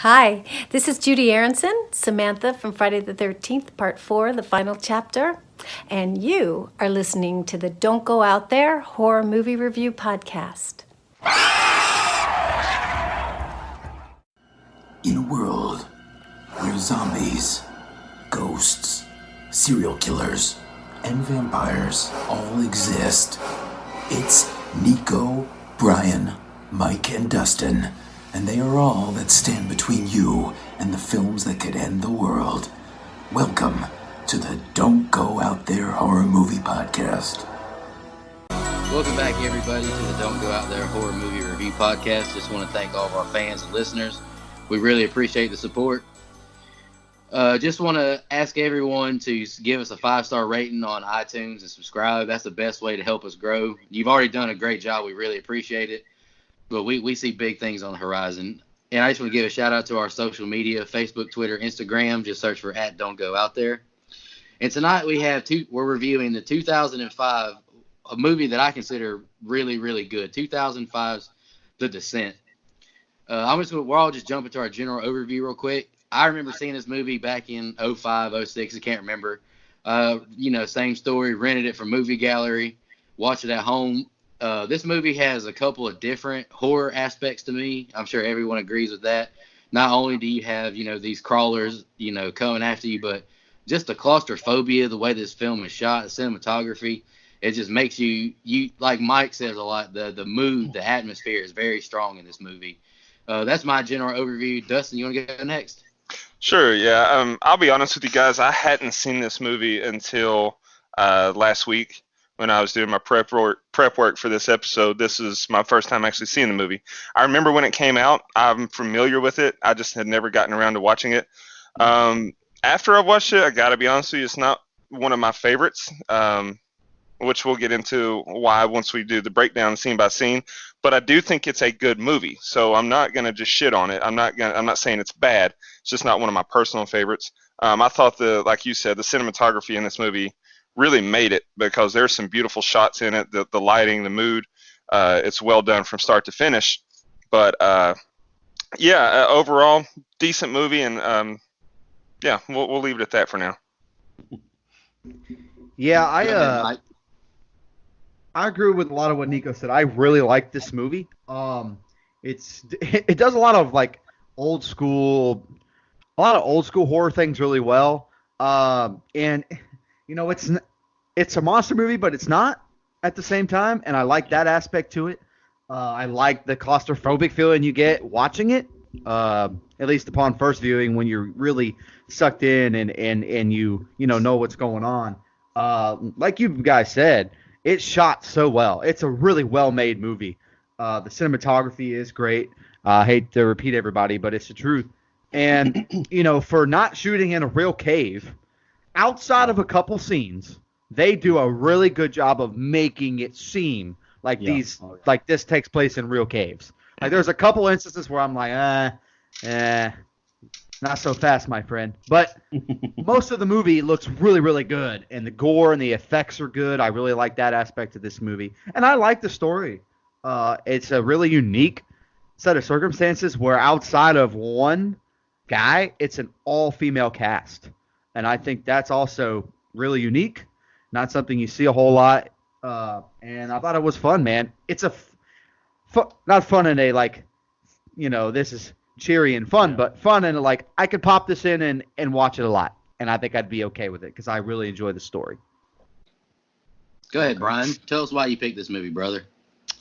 Hi, this is Judy Aronson, Samantha from Friday the 13th, Part 4, the final chapter. And you are listening to the Don't Go Out There Horror Movie Review Podcast. In a world where zombies, ghosts, serial killers, and vampires all exist, it's Nico, Brian, Mike, and Dustin, and they are all that stand between you and the films that could end the world. Welcome to the Don't Go Out There Horror Movie Podcast. Welcome back, everybody, to the Don't Go Out There Horror Movie Review Podcast. Just want to thank all of our fans and listeners. We really appreciate the support. Just want to ask everyone to give us a 5-star rating on iTunes and subscribe. That's the best way to help us grow. You've already done a great job. We really appreciate it. But we see big things on the horizon. And I just want to give a shout out to our social media, Facebook, Twitter, Instagram. Just search for @Don'tGoOutThere. And tonight we're reviewing the 2005, a movie that I consider really, really good. 2005's The Descent. We're all just jump into our general overview real quick. I remember seeing this movie back in 05, 06. I can't remember. Same story. Rented it from Movie Gallery. Watched it at home. This movie has a couple of different horror aspects to me. I'm sure everyone agrees with that. Not only do you have, these crawlers, coming after you, but just the claustrophobia, the way this film is shot, the cinematography, it just makes you like Mike says a lot, the mood, the atmosphere is very strong in this movie. That's my general overview. Dustin, you want to go next? Sure, yeah. I'll be honest with you guys. I hadn't seen this movie until last week when I was doing my prep work for this episode. This is my first time actually seeing the movie. I remember when it came out. I'm familiar with it. I just had never gotten around to watching it. After I watched it, I got to be honest with you, it's not one of my favorites, which we'll get into why once we do the breakdown scene by scene. But I do think it's a good movie, so I'm not going to just shit on it. I'm not saying it's bad. It's just not one of my personal favorites. I thought like you said, the cinematography in this movie really made it because there's some beautiful shots in it. The lighting, the mood, it's well done from start to finish. But overall, decent movie, and we'll leave it at that for now. Yeah, I agree with a lot of what Nico said. I really like this movie. It does a lot of old school horror things really well. And it's a monster movie, but it's not at the same time. And I like that aspect to it. I like the claustrophobic feeling you get watching it. At least upon first viewing, when you're really sucked in and you know what's going on. Like you guys said, it's shot so well. It's a really well-made movie. The cinematography is great. I hate to repeat everybody, but it's the truth. And, for not shooting in a real cave, outside of a couple scenes, they do a really good job of making it seem like this takes place in real caves. Like, there's a couple instances where I'm like, not so fast, my friend. But most of the movie looks really, really good, and the gore and the effects are good. I really like that aspect of this movie, and I like the story. It's a really unique set of circumstances where outside of one guy, it's an all-female cast, and I think that's also really unique. Not something you see a whole lot, and I thought it was fun, man. It's not fun in a this is cheery and fun, but fun and I could pop this in and watch it a lot, and I think I'd be okay with it because I really enjoy the story. Go ahead, Brian. Tell us why you picked this movie, brother.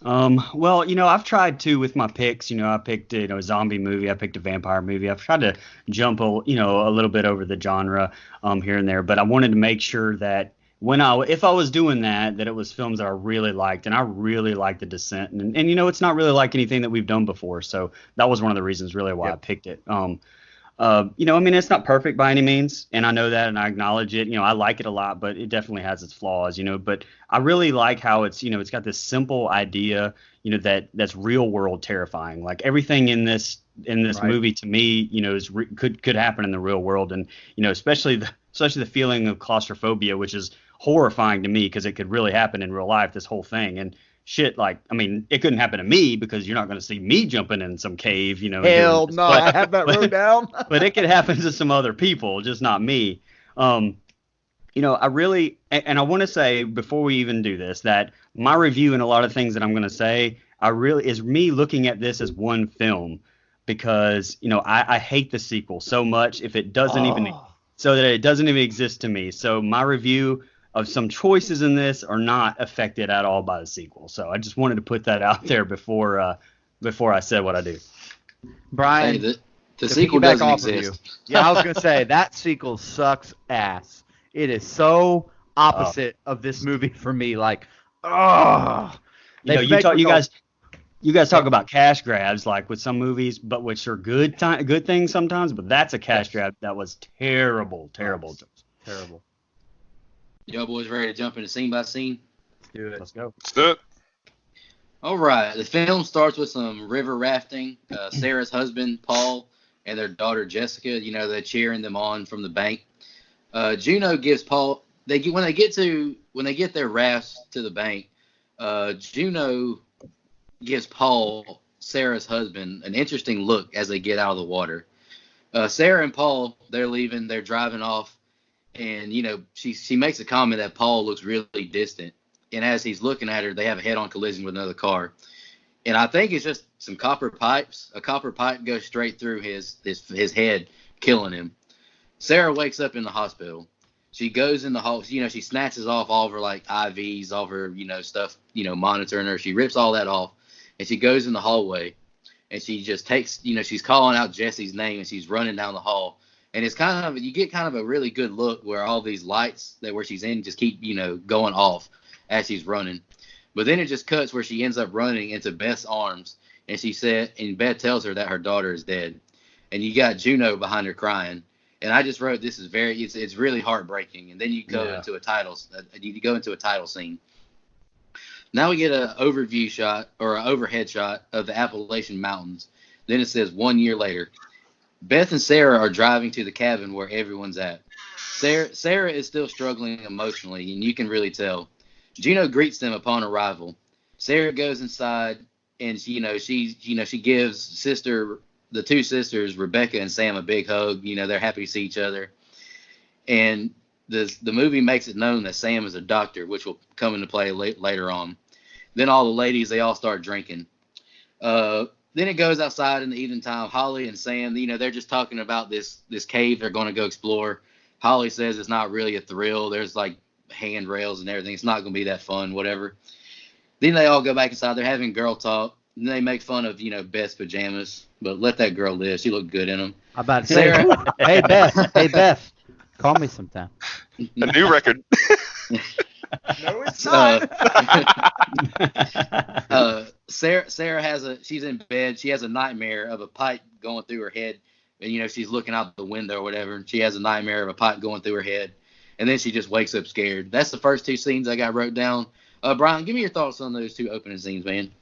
Well, I've tried to with my picks. I picked a zombie movie. I picked a vampire movie. I've tried to jump a little bit over the genre here and there, but I wanted to make sure that if I was doing that it was films that I really liked, and I really liked The Descent, and it's not really like anything that we've done before, so that was one of the reasons really why I picked it. It's not perfect by any means, and I know that, and I acknowledge it. I like it a lot, but it definitely has its flaws, but I really like how it's got this simple idea, that's real world terrifying. Like everything in this movie to me, could happen in the real world, and especially the feeling of claustrophobia, which is horrifying to me because it could really happen in real life, this whole thing. And shit, like, I mean, it couldn't happen to me because you're not going to see me jumping in some cave, and Hell doing this. no, I have that wrote down. But it could happen to some other people, just not me. I really, and I want to say before we even do this, that my review and a lot of things that I'm going to say, is me looking at this as one film, because, I hate the sequel so much if it doesn't even, so that it doesn't even exist to me. So my review of some choices in this are not affected at all by the sequel. So I just wanted to put that out there before I said what I do. Brian, Hey, the to sequel piggyback doesn't off of exist. you. Yeah, I was gonna say that sequel sucks ass. It is so opposite of this movie for me. Like, oh, You guys talk about cash grabs like with some movies, but which are good things sometimes. But that's a cash grab that was terrible. terrible. Y'all boys ready to jump into scene by scene? Do it. Let's go. Let's do it. All right. The film starts with some river rafting. Sarah's husband, Paul, and their daughter, Jessica, they're cheering them on from the bank. Juno gives Paul, when they get their rafts to the bank, Juno gives Paul, Sarah's husband, an interesting look as they get out of the water. Sarah and Paul, they're leaving, they're driving off, and she makes a comment that Paul looks really distant. And as he's looking at her, they have a head-on collision with another car. And I think it's just some copper pipes. A copper pipe goes straight through his head, killing him. Sarah wakes up in the hospital. She goes in the hall. She snatches off all of her like IVs, all of her stuff, monitoring her. She rips all that off, and she goes in the hallway, and she just takes, she's calling out Jesse's name, and she's running down the hall. And it's you get kind of a really good look where all these lights where she's in just keep going off as she's running. But then it just cuts where she ends up running into Beth's arms, and Beth tells her that her daughter is dead, and you got Juno behind her crying. And I just wrote, this is it's really heartbreaking. And then you go into a title scene. Now we get an overview shot or an overhead shot of the Appalachian Mountains. Then it says 1 year later. Beth and Sarah are driving to the cabin where everyone's at. Sarah is still struggling emotionally, and you can really tell. Juno greets them upon arrival. Sarah goes inside, and she gives the two sisters, Rebecca and Sam, a big hug. They're happy to see each other. And the movie makes it known that Sam is a doctor, which will come into play later on. Then all the ladies, they all start drinking. Then it goes outside in the evening time. Holly and Sam, they're just talking about this cave they're going to go explore. Holly says it's not really a thrill. There's like handrails and everything. It's not going to be that fun, whatever. Then they all go back inside. They're having girl talk. And they make fun of, Beth's pajamas. But let that girl live. She looked good in them. I'm about to say, hey Beth, call me sometime. A new record. No, it's not. Sarah she's in bed. She has a nightmare of a pipe going through her head. And, she's looking out the window or whatever. And she has a nightmare of a pipe going through her head. And then she just wakes up scared. That's the first two scenes I got wrote down. Brian, give me your thoughts on those two opening scenes, man.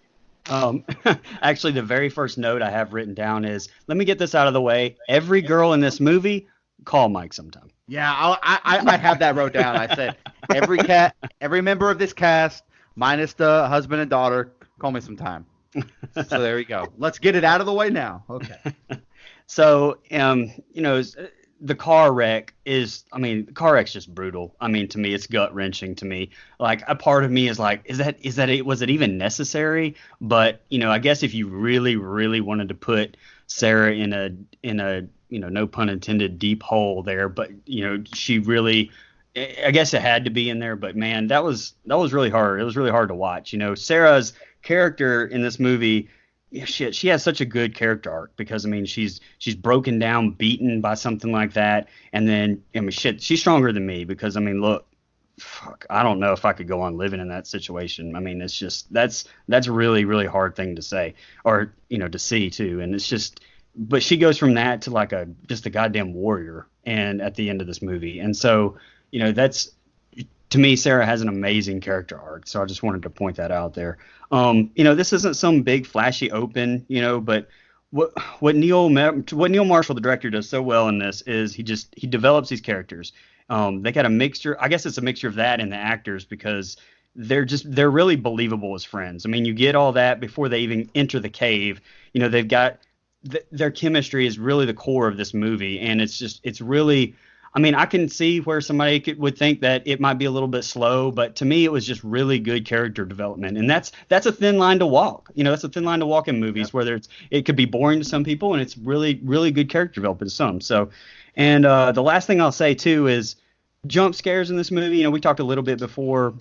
Actually, the very first note I have written down is, let me get this out of the way. Every girl in this movie, call Mike sometime. Yeah, I have that wrote down. I said every member of this cast, minus the husband and daughter, call me sometime. So there you go. Let's get it out of the way now. Okay. So, the car wreck the just brutal. I mean, to me, it's gut wrenching to me. Like, a part of me is like, was it even necessary? But, I guess if you really, really wanted to put Sarah in a, no pun intended, deep hole there, but, she really, I guess it had to be in there, but man, that was really hard. It was really hard to watch. Sarah's character in this movie, she has such a good character arc because, she's broken down, beaten by something like that. And then, she's stronger than me because, look, I don't know if I could go on living in that situation. It's just, that's a really, really hard thing to say or, to see too. And it's just, but she goes from that to like just a goddamn warrior and at the end of this movie. And so, that's, to me, Sarah has an amazing character arc. So I just wanted to point that out there. This isn't some big flashy open, but what Neil Marshall, the director, does so well in this is he develops these characters. They got a mixture. I guess it's a mixture of that and the actors because they're really believable as friends. I mean, you get all that before they even enter the cave. You know, they've got their chemistry is really the core of this movie, and it's really. I mean, I can see where somebody would think that it might be a little bit slow, but to me, it was just really good character development, and that's a thin line to walk. You know, that's a thin line to walk in movies where it could be boring to some people, and it's really really good character development to some. So, and the last thing I'll say too is jump scares in this movie. You know, we talked a little bit before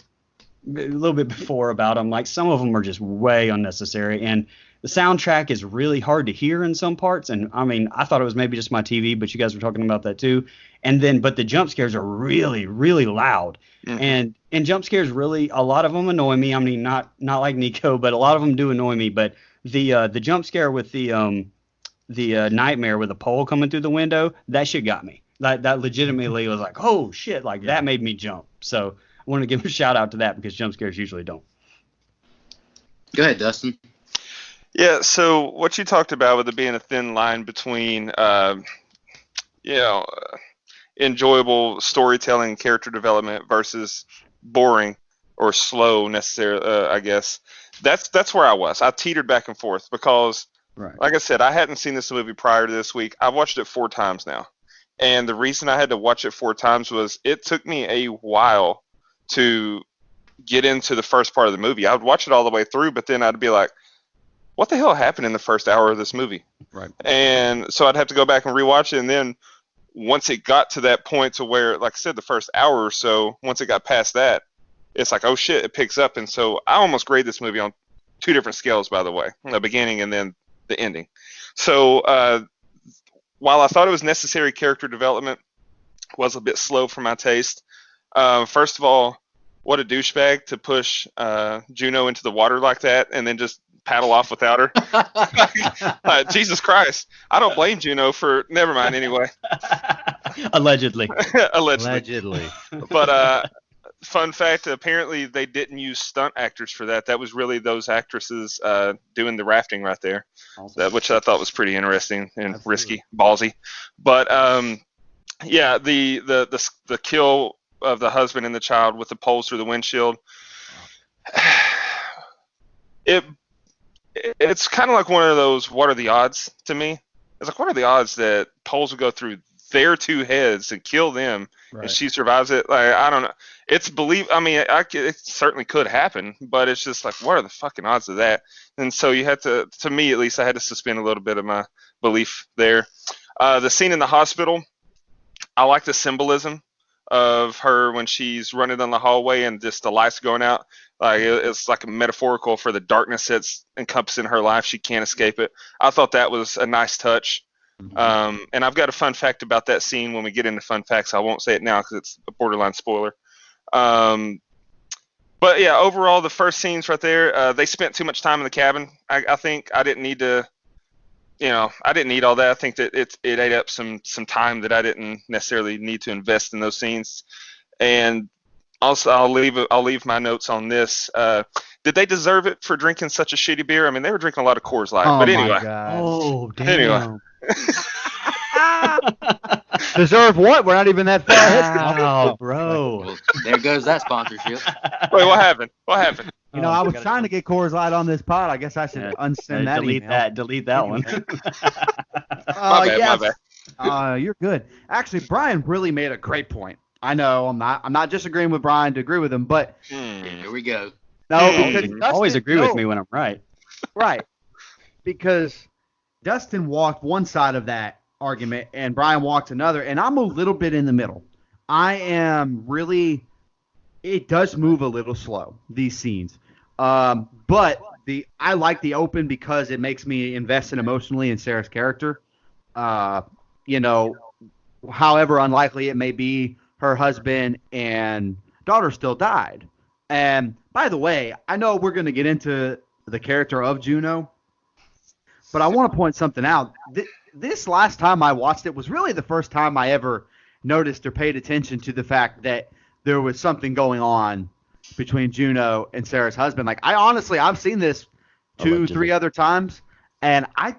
about them. Like some of them are just way unnecessary, and the soundtrack is really hard to hear in some parts. And I mean, I thought it was maybe just my TV, but you guys were talking about that too. And then, but the jump scares are really, really loud. Mm-hmm. And jump scares really, a lot of them annoy me. I mean, not like Nico, but a lot of them do annoy me. But the jump scare with the nightmare with the pole coming through the window, that shit got me. That legitimately was like, oh shit, like that made me jump. So I want to give a shout out to that because jump scares usually don't. Go ahead, Dustin. Yeah, so what you talked about with it being a thin line between, enjoyable storytelling, character development versus boring or slow necessarily, I guess. That's where I was. I teetered back and forth because, like I said, I hadn't seen this movie prior to this week. I've watched it 4 times now. And the reason I had to watch it 4 times was it took me a while to get into the first part of the movie. I would watch it all the way through, but then I'd be like, what the hell happened in the first hour of this movie? Right. And so I'd have to go back and rewatch it. And then once it got to that point to where, like I said, the first hour or so, once it got past that, it's like, oh shit, it picks up. And so I almost grade this movie on 2 different scales, by the way, the beginning and then the ending. So while I thought it was necessary character development, was a bit slow for my taste. First of all, what a douchebag to push Juno into the water like that and then just paddle off without her. Jesus Christ. I don't blame Juno for, never mind anyway. Allegedly. Allegedly. But fun fact, apparently they didn't use stunt actors for that. That was really those actresses doing the rafting right there, which I thought was pretty interesting and risky, ballsy. But yeah, the kill of the husband and the child with the poles through the windshield, it's kind of like one of those what are the odds to me. It's like, what are the odds that poles will go through their 2 heads and kill them, and she survives it? Like, I don't know. It certainly could happen, but it's just like, what are the fucking odds of that? And so you had to me at least, I had to suspend a little bit of my belief there. The scene in the hospital, I like the symbolism of her when she's running down the hallway and just the lights going out. Like it's like a metaphorical for the darkness that's encompassing her life. She can't escape it. I thought that was a nice touch. Mm-hmm. And I've got a fun fact about that scene when we get into fun facts. I won't say it now because it's a borderline spoiler. But yeah, overall, the first scenes right there, they spent too much time in the cabin. I think I didn't need to, I didn't need all that. I think that it ate up some time that I didn't necessarily need to invest in those scenes. And also, I'll leave my notes on this. Did they deserve it for drinking such a shitty beer? I mean, they were drinking a lot of Coors Light. But anyway. My God. Oh, damn. Anyway. Deserve what? We're not even that far ahead. Wow, bro. Well, there goes that sponsorship. Wait, what happened? I was trying to get Coors Light on this pod. I guess I should unsend that email. Delete that one. My bad. You're good. Actually, Brian really made a great point. I know I'm not disagreeing with Brian to agree with him, but here we go. No, because you always agree with me when I'm right. Right. Because Dustin walked one side of that argument and Brian walked another, and I'm a little bit in the middle. It does move a little slow, these scenes. But I like the open because it makes me invest emotionally in Sarah's character. However unlikely it may be, her husband and daughter still died. And by the way, I know we're going to get into the character of Juno, but I want to point something out. This last time I watched it was really the first time I ever noticed or paid attention to the fact that there was something going on between Juno and Sarah's husband. Like, I've seen this 2-3 other times, and I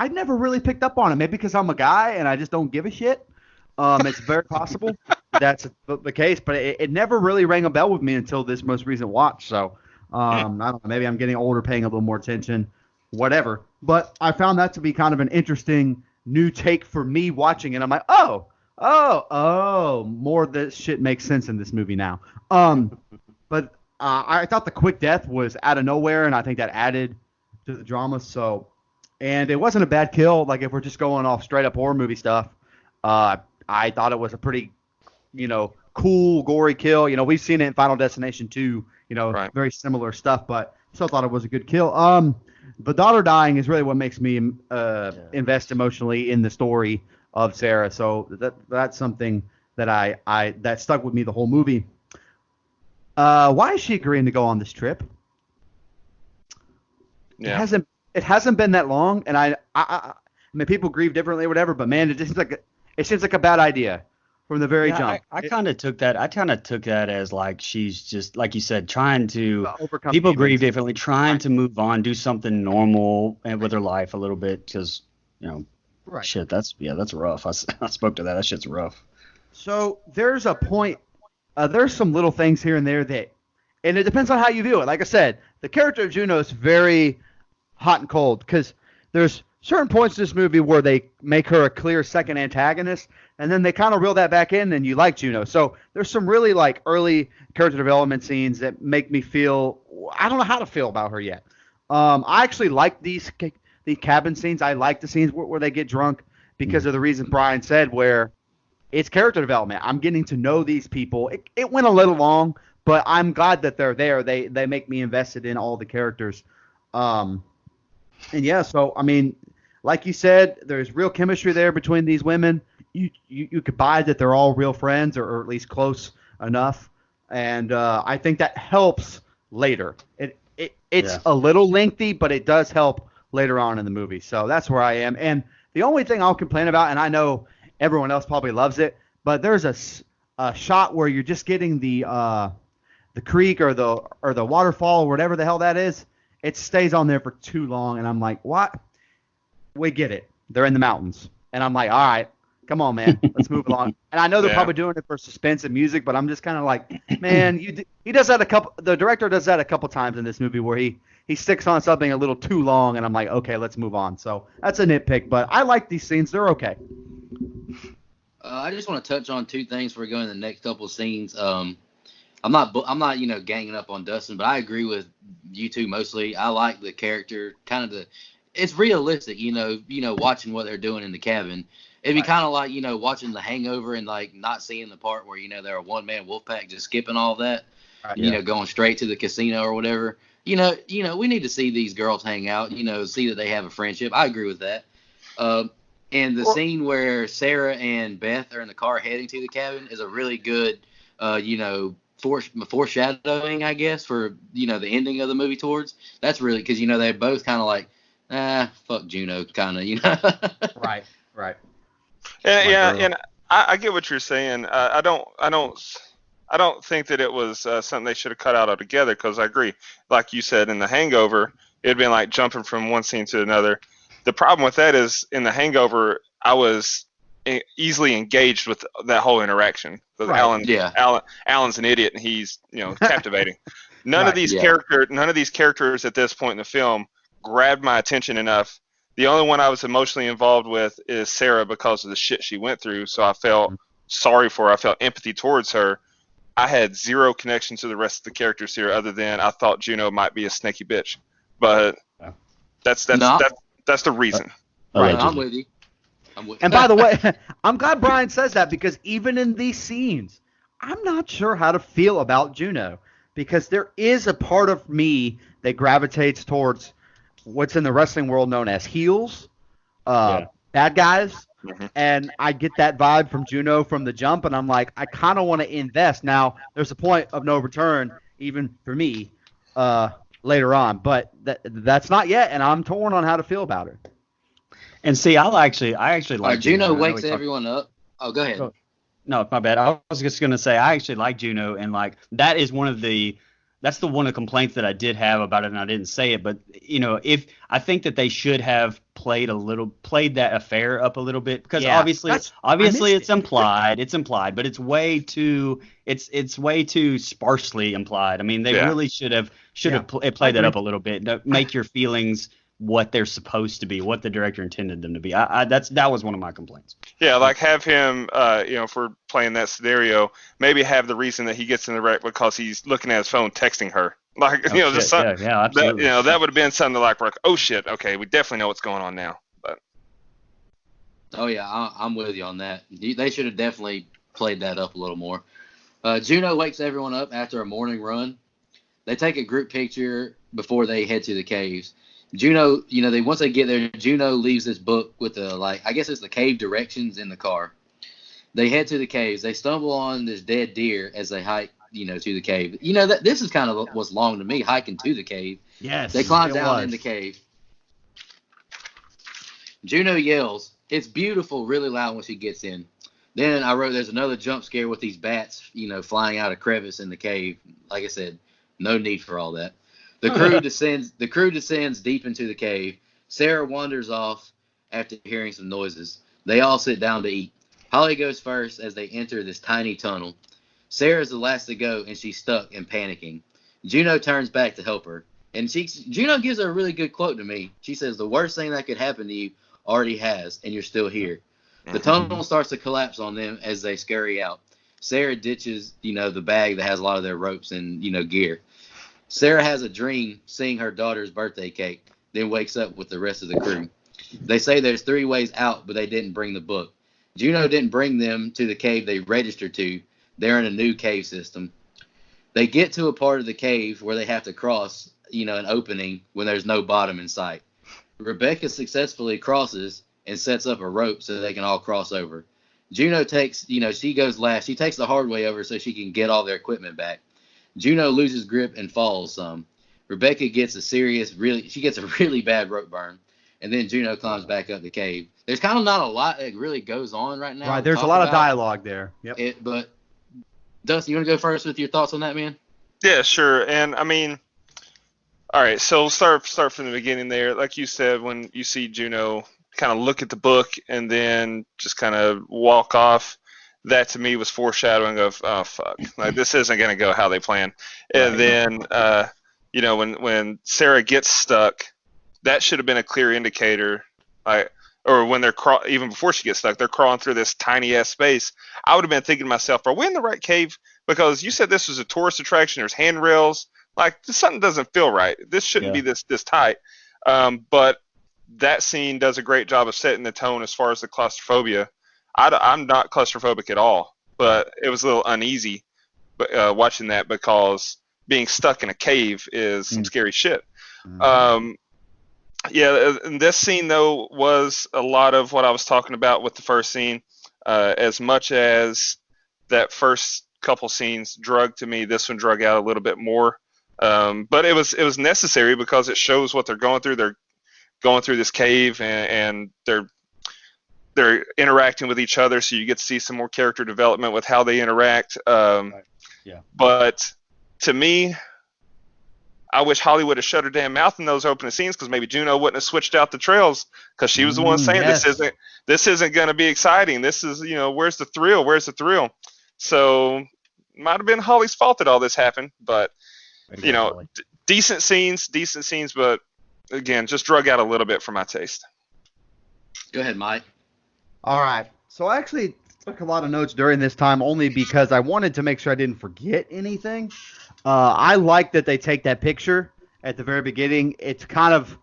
never really picked up on it. Maybe because I'm a guy and I just don't give a shit. It's very possible. that's the case, but it never really rang a bell with me until this most recent watch. So I don't know, maybe I'm getting older, paying a little more attention, whatever. But I found that to be kind of an interesting new take for me watching it. I'm like, more of this shit makes sense in this movie now. But I thought the quick death was out of nowhere, and I think that added to the drama. So, and it wasn't a bad kill. Like if we're just going off straight up horror movie stuff, I thought it was a pretty, cool, gory kill. We've seen it in Final Destination 2, Right. very similar stuff, but still thought it was a good kill. The daughter dying is really what makes me invest emotionally in the story of Sarah. So that's something that that stuck with me the whole movie. Why is she agreeing to go on this trip? Yeah. It hasn't been that long, and I mean, people grieve differently or whatever, but man, it seems like a bad idea from the very jump. I kind of took that. I kind of took that as like she's just like you said, trying to Overcome people grieve demons. differently, trying to move on, do something normal and with their life a little bit because Right. shit. That's rough. I spoke to that. That shit's rough. So there's a point. There's some little things here and there and it depends on how you view it. Like I said, the character of Juno is very hot and cold because there's certain points in this movie where they make her a clear second antagonist, and then they kind of reel that back in, and you like Juno. So there's some really like early character development scenes that make me feel I don't know how to feel about her yet. I actually like the cabin scenes. I like the scenes where they get drunk because of the reason Brian said, where it's character development. I'm getting to know these people. It went a little long, but I'm glad that they're there. They make me invested in all the characters. And yeah, so I mean, like you said, there's real chemistry there between these women. You could buy that they're all real friends or at least close enough. And I think that helps later. It's a little lengthy, but it does help later on in the movie. So that's where I am. And the only thing I'll complain about, and I know everyone else probably loves it, but there's a shot where you're just getting the creek or the waterfall or whatever the hell that is. It stays on there for too long, and I'm like, what? We get it. They're in the mountains. And I'm like, all right, come on, man. Let's move along. And I know they're probably doing it for suspense and music, but I'm just kind of like, man, he does that the director does that a couple times in this movie where he sticks on something a little too long, and I'm like, okay, let's move on. So that's a nitpick, but I like these scenes. They're okay. I just want to touch on two things before we go into the next couple of scenes. I'm not ganging up on Dustin, but I agree with you two mostly. I like the character, it's realistic, watching what they're doing in the cabin. It'd be kind of like, watching The Hangover and like not seeing the part where, they're a one-man wolf pack, just skipping all that, going straight to the casino or whatever. We need to see these girls hang out, see that they have a friendship. I agree with that. And the scene where Sarah and Beth are in the car heading to the cabin is a really good, foreshadowing, I guess, for, the ending of the movie towards. That's really because, they're both kind of like, fuck Juno, kind of, Right. And I get what you're saying. I don't think that it was something they should have cut out altogether, because I agree. Like you said, in The Hangover, it'd been like jumping from one scene to another. The problem with that is, in The Hangover, I was easily engaged with that whole interaction. Because Alan's an idiot, and he's captivating. None of these characters at this point in the film grabbed my attention enough. The only one I was emotionally involved with is Sarah, because of the shit she went through. So I felt sorry for her. I felt empathy towards her. I had zero connection to the rest of the characters here, other than I thought Juno might be a snaky bitch. But that's the reason. Right. I'm with you. And by the way, I'm glad Brian says that, because even in these scenes, I'm not sure how to feel about Juno, because there is a part of me that gravitates towards what's in the wrestling world known as heels, bad guys. Mm-hmm. And I get that vibe from Juno from the jump, and I'm like, I kind of want to invest. Now, there's a point of no return, even for me, later on, but that's not yet, and I'm torn on how to feel about her. And see, I actually like Juno wakes everyone up. Oh, go ahead. No, my bad. I was just gonna say I actually like Juno, and like that is one of the that's the one of the complaints that I did have about it, and I didn't say it. But if I think that they should have played that affair up a little bit, because Yeah, obviously I missed it's it. implied, but it's way too sparsely implied. I mean, they Yeah. really should have played that agree. up a little bit to make your feelings what they're supposed to be, what the director intended them to be. That was one of my complaints. Yeah, like have him, if we're playing that scenario, maybe have the reason that he gets in the wreck because he's looking at his phone, texting her. Like, Oh, just shit. something Yeah, absolutely. that would have been something like, oh shit, okay, we definitely know what's going on now. But Oh yeah, I'm with you on that. They should have definitely played that up a little more. Juno wakes everyone up after a morning run. They take a group picture before they head to the caves. Juno, once they get there, Juno leaves this book with I guess it's the cave directions in the car. They head to the caves. They stumble on this dead deer as they hike, to the cave. This is kind of what's long to me, hiking to the cave. Yes, They climb it down was. in the cave. Juno yells. It's beautiful, really loud when she gets in. Then I wrote there's another jump scare with these bats, flying out of crevice in the cave. Like I said, no need for all that. The crew descends deep into the cave. Sarah wanders off after hearing some noises. They all sit down to eat. Holly goes first as they enter this tiny tunnel. Sarah's the last to go, and she's stuck and panicking. Juno turns back to help her. And Juno gives her a really good quote to me. She says, the worst thing that could happen to you already has, and you're still here. The tunnel starts to collapse on them as they scurry out. Sarah ditches, the bag that has a lot of their ropes and, gear. Sarah has a dream seeing her daughter's birthday cake, then wakes up with the rest of the crew. They say there's 3 ways out, but they didn't bring the book. Juno didn't bring them to the cave they registered to. They're in a new cave system. They get to a part of the cave where they have to cross, an opening when there's no bottom in sight. Rebecca successfully crosses and sets up a rope so they can all cross over. Juno takes, she goes last. She takes the hard way over so she can get all their equipment back. Juno loses grip and falls some. Rebecca gets she gets a really bad rope burn. And then Juno climbs back up the cave. There's kind of not a lot that really goes on right now. Right, there's a lot of dialogue there. Yep. But Dustin, you want to go first with your thoughts on that, man? yeah, sure. And I mean, all right, so start from the beginning there. Like you said, when you see Juno kind of look at the book and then just kind of walk off, that to me was foreshadowing of, oh fuck, like this isn't going to go how they plan. And then when Sarah gets stuck, that should have been a clear indicator, or when they're even before she gets stuck, they're crawling through this tiny ass space. I would have been thinking to myself, are we in the right cave? Because you said this was a tourist attraction. There's handrails. Like, something doesn't feel right. This shouldn't be this tight. But that scene does a great job of setting the tone as far as the claustrophobia. I'm not claustrophobic at all, but it was a little uneasy watching that because being stuck in a cave is some scary shit. And this scene, though, was a lot of what I was talking about with the first scene. As much as that first couple scenes drug to me, this one drug out a little bit more. But it was necessary because it shows what they're going through. They're going through this cave and they're interacting with each other, so you get to see some more character development with how they interact. But to me, I wish Hollywood had shut her damn mouth in those opening scenes, because maybe Juno wouldn't have switched out the trails, because she was the one saying this isn't going to be exciting. This is, where's the thrill? Where's the thrill? So might have been Holly's fault that all this happened, but decent scenes, but again, just drug out a little bit for my taste. Go ahead, Mike. All right. So I actually took a lot of notes during this time only because I wanted to make sure I didn't forget anything. I like that they take that picture at the very beginning. It's kind of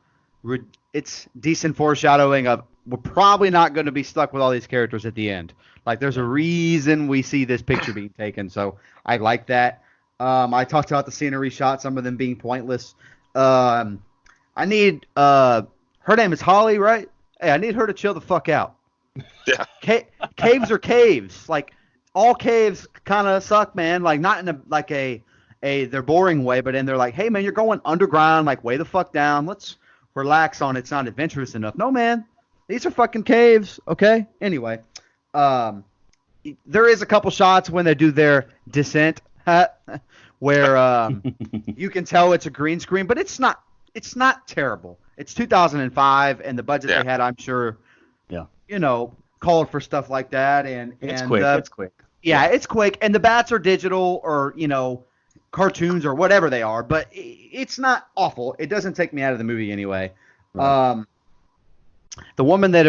it's decent foreshadowing of we're probably not going to be stuck with all these characters at the end. Like, there's a reason we see this picture being taken, so I like that. I talked about the scenery shots, some of them being pointless. I need her name is Holly, right? Hey, I need her to chill the fuck out. Yeah. Caves are caves. Like, all caves kind of suck, man. Like, not in a they're boring way, but they're like, hey man, you're going underground, like, way the fuck down. Let's relax on it's not adventurous enough. No, man. These are fucking caves, okay? Anyway, there is a couple shots when they do their descent, where you can tell it's a green screen, but it's not. It's not terrible. It's 2005, and the budget Yeah. they had, I'm sure, Yeah. called for stuff like that. And It's and quick. uh, It's quick. yeah, it's quick, and the bats are digital or cartoons or whatever they are, but it's not awful. It doesn't take me out of the movie anyway. Right. The woman that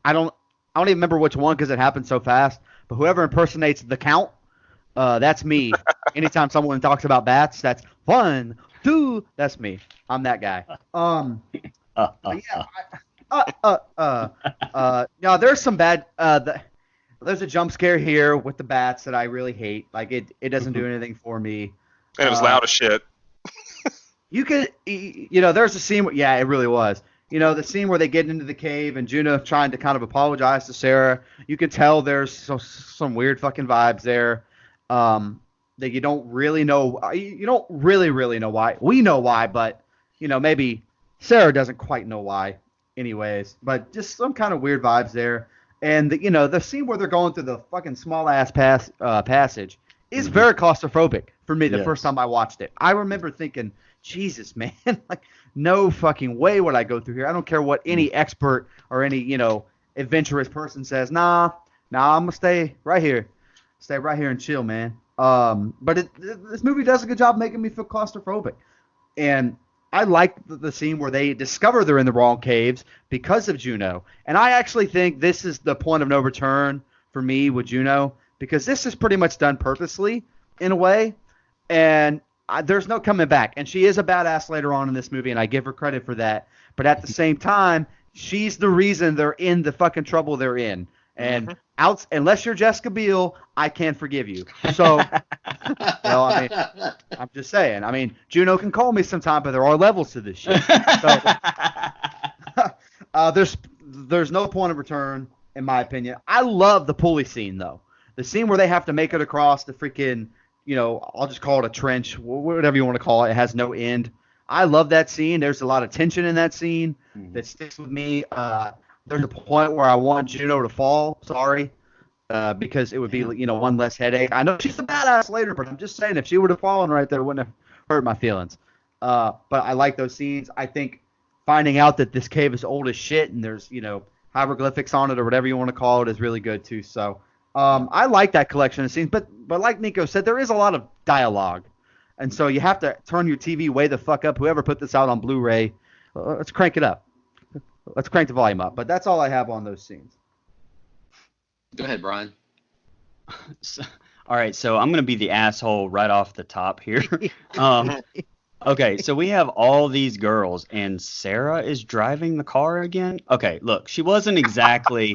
I don't even remember which one because it happened so fast. But whoever impersonates the Count, that's me. Anytime someone talks about bats, that's 1, 2. That's me. I'm that guy. No, there's some bad. There's a jump scare here with the bats that I really hate. Like it doesn't do anything for me. And it was loud as shit. You can, there's a scene. Yeah, it really was. The scene where they get into the cave and Juno trying to kind of apologize to Sarah. You can tell there's some weird fucking vibes there. That you don't really know. You don't really know why. We know why, but maybe Sarah doesn't quite know why. Anyways, but just some kind of weird vibes there. And the scene where they're going through the fucking small ass passage is very claustrophobic for me the first time I watched it. I remember thinking, Jesus, man, like no fucking way would I go through here. I don't care what any expert or any, adventurous person says. Nah, I'm gonna stay right here and chill, man. But this movie does a good job making me feel claustrophobic. And I like the scene where they discover they're in the wrong caves because of Juno. And I actually think this is the point of no return for me with Juno, because this is pretty much done purposely in a way. And there's no coming back. And she is a badass later on in this movie, and I give her credit for that. But at the same time, she's the reason they're in the fucking trouble they're in. And unless you're Jessica Biel, I can't forgive you. So, well, I mean, I'm just saying. I mean, Juno can call me sometime, but there are levels to this shit. So, there's no point of return, in my opinion. I love the pulley scene, though. The scene where they have to make it across the freaking, I'll just call it a trench, whatever you want to call it. It has no end. I love that scene. There's a lot of tension in that scene that sticks with me. There's a point where I want Juno to fall. Sorry. Because it would be, one less headache. I know she's a badass later, but I'm just saying if she would have fallen right there, it wouldn't have hurt my feelings. But I like those scenes. I think finding out that this cave is old as shit and there's, hieroglyphics on it or whatever you want to call it is really good too. So I like that collection of scenes. But like Nico said, there is a lot of dialogue. And so you have to turn your TV way the fuck up. Whoever put this out on Blu-ray, let's crank it up. Let's crank the volume up. But that's all I have on those scenes. Go ahead, Brian. All right, so I'm going to be the asshole right off the top here. Okay, so we have all these girls, and Sarah is driving the car again? Okay, look, she's not exactly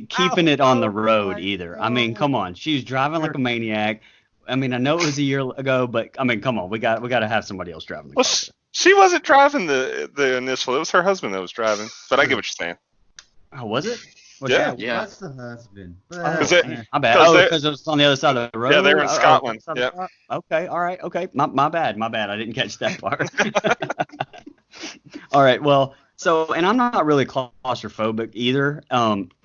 keeping it on the road either. I mean, come on, she's driving like a maniac. I mean, I know it was a year ago, but I mean, come on, we got to have somebody else driving the car. She wasn't driving the initial. It was her husband that was driving. But I get what you're saying. Oh, was it? Well, Yeah. That's the husband. My bad. Oh, because it was on the other side of the road. Yeah, they were in Scotland. Yeah. Okay. All right. Okay. My bad. I didn't catch that part. All right. Well, and I'm not really claustrophobic either,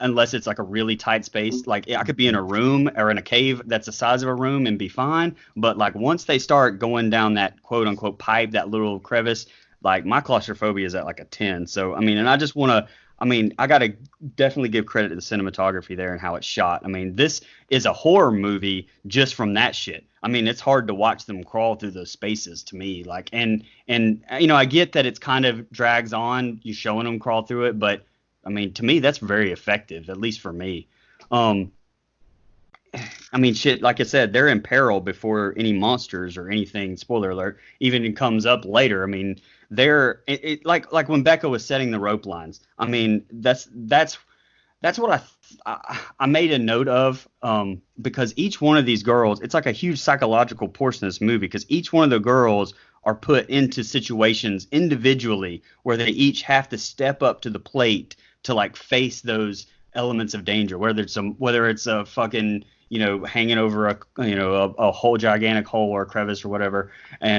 unless it's like a really tight space. Like I could be in a room or in a cave that's the size of a room and be fine. But like once they start going down that quote unquote pipe, that little crevice, like my claustrophobia is at like a 10. So I mean, and I just want to. I mean, I got to definitely give credit to the cinematography there and how it's shot. I mean, this is a horror movie just from that shit. I mean, it's hard to watch them crawl through those spaces to me. Like, and I get that it's kind of drags on you showing them crawl through it, but I mean, to me, that's very effective, at least for me. I mean, shit, like I said, they're in peril before any monsters or anything, spoiler alert, even comes up later. I mean, like when Becca was setting the rope lines. I mean, that's what I made a note of, because each one of these girls, it's like a huge psychological portion of this movie, because each one of the girls are put into situations individually where they each have to step up to the plate to like face those elements of danger, whether it's a fucking, hanging over a whole gigantic hole or a crevice or whatever,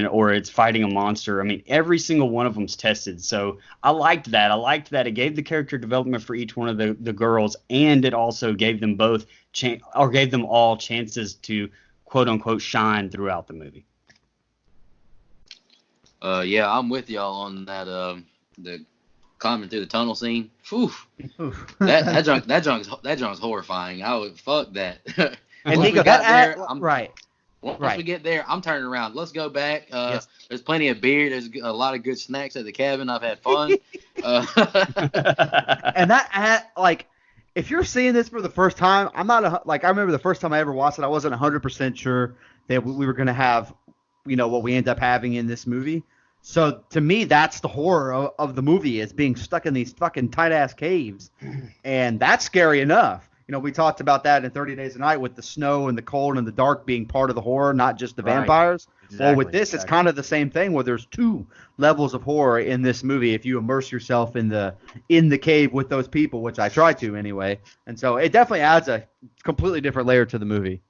or it's fighting a monster. I mean, every single one of them's tested. So I liked that. It gave the character development for each one of the girls, and it also gave them all chances to quote unquote shine throughout the movie. Yeah, I'm with y'all on that. The climbing through the tunnel scene. Whew, that junk's horrifying. I would fuck that. And Once we Nico, got there, right. Once we get there, I'm turning around. Let's go back. Yes. There's plenty of beer. There's a lot of good snacks at the cabin. I've had fun. And that like, if you're seeing this for the first time, I'm not like I remember the first time I ever watched it, I wasn't 100% sure that we were gonna have, what we end up having in this movie. So to me, that's the horror of the movie, is being stuck in these fucking tight ass caves, and that's scary enough. We talked about that in 30 Days a Night with the snow and the cold and the dark being part of the horror, not just the vampires. Well, with this, it's kind of the same thing, where there's two levels of horror in this movie if you immerse yourself in the cave with those people, which I try to anyway. And so it definitely adds a completely different layer to the movie.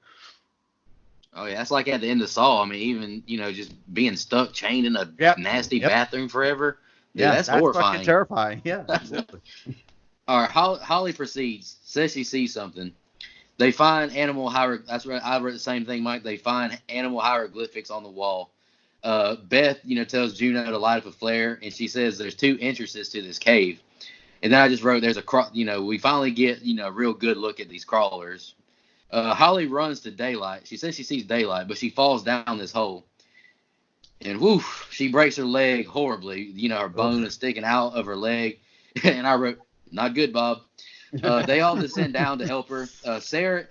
Oh yeah, that's like at the end of Saw. I mean, even just being stuck, chained in a nasty bathroom forever. Dude, Yeah, that's horrifying. Fucking terrifying. Yeah, absolutely. All right, Holly proceeds, says she sees something. They find animal hieroglyphics. That's right. I read the same thing, Mike. They find animal hieroglyphics on the wall. Beth, tells Juno to light up a flare, and she says there's two entrances to this cave. And then I just wrote, we finally get, a real good look at these crawlers. Holly runs to daylight. She says she sees daylight, but she falls down this hole. And whoo, she breaks her leg horribly. Her bone is sticking out of her leg. And I wrote, not good, Bob. They all descend down to help her. Sarah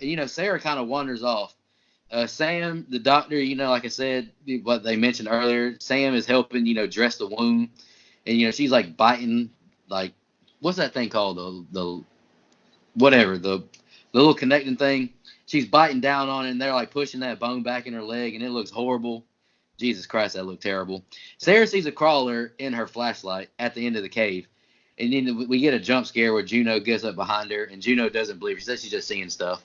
kind of wanders off. Sam, the doctor, like I said, what they mentioned earlier, Sam is helping, dress the wound. And, she's like biting, like, what's that thing called? The little connecting thing. She's biting down on it, and they're like pushing that bone back in her leg, and it looks horrible. Jesus Christ, that looked terrible. Sarah sees a crawler in her flashlight at the end of the cave. And then we get a jump scare where Juno gets up behind her, and Juno doesn't believe her. She says she's just seeing stuff.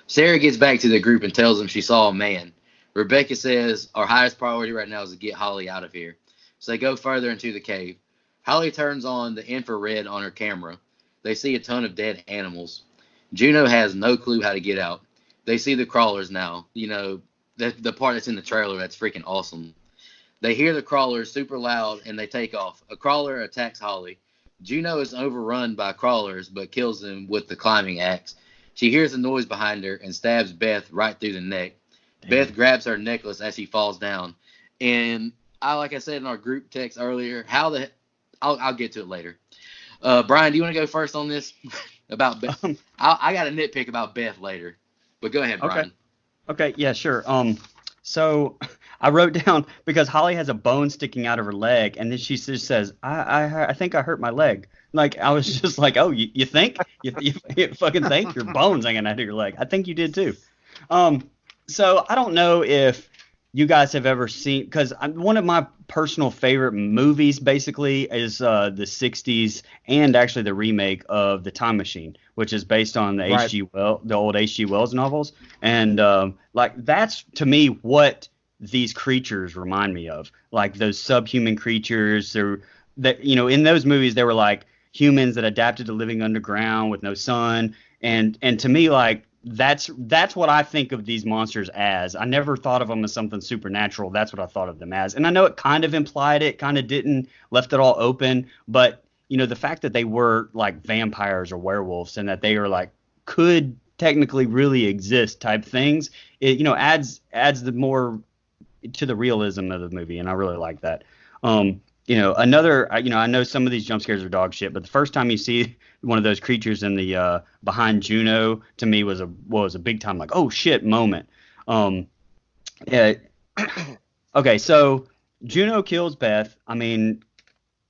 Sarah gets back to the group and tells them she saw a man. Rebecca says our highest priority right now is to get Holly out of here. So they go further into the cave. Holly turns on the infrared on her camera. They see a ton of dead animals. Juno has no clue how to get out. They see the crawlers now. The part that's in the trailer that's freaking awesome. They hear the crawlers super loud, and they take off. A crawler attacks Holly. Juno is overrun by crawlers, but kills them with the climbing axe. She hears a noise behind her and stabs Beth right through the neck. Damn. Beth grabs her necklace as she falls down. And like I said in our group text earlier, I'll get to it later. Brian, do you want to go first on this about Beth? I got a nitpick about Beth later, but go ahead, Brian. Okay, yeah, sure. So I wrote down, because Holly has a bone sticking out of her leg, and then she just says, I think I hurt my leg. Like, I was just like, oh, you think? You fucking think? Your bone's hanging out of your leg. I think you did too. So I don't know if you guys have ever seen, because one of my personal favorite movies basically is the 60s and actually the remake of The Time Machine, which is based on the the old H.G. Wells novels. And that's to me what these creatures remind me of, like those subhuman creatures. In those movies they were like humans that adapted to living underground with no sun, and to me, like, that's what I think of these monsters as. I never thought of them as something supernatural. That's what I thought of them as. And I know it kind of implied it, kind of didn't, left it all open. But, the fact that they were like vampires or werewolves, and that they are like could technically really exist type things, it, adds the more to the realism of the movie. And I really like that. I know some of these jump scares are dog shit, but the first time you see one of those creatures in the behind Juno, to me was a big time like, oh shit moment. Okay, so Juno kills Beth. I mean,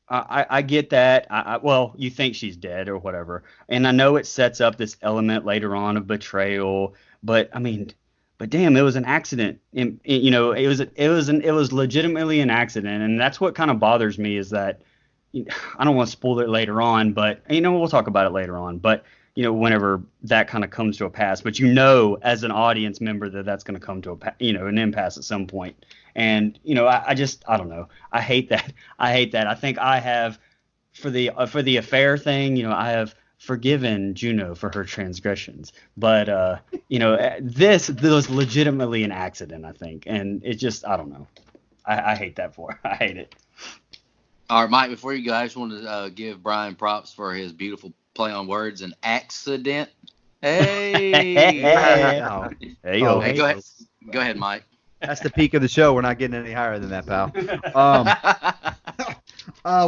I get that. Well, you think she's dead or whatever, and I know it sets up this element later on of betrayal, but I mean. But damn, it was an accident. It was legitimately an accident, and that's what kind of bothers me is that I don't want to spoil it later on, but we'll talk about it later on. But whenever that kind of comes to a pass, but as an audience member that's going to come to an impasse at some point. And I don't know. I hate that. I think I have for the affair thing. I have forgiven Juno for her transgressions, but this was legitimately an accident, I think, and it just I don't know. I hate that for her. I hate it. All right, Mike, before you go, I just wanted to give Brian props for his beautiful play on words and accident. Hey. Oh, Hey, yo. Hey, go ahead. Go ahead, Mike. that's the peak of the show. We're not getting any higher than that, pal.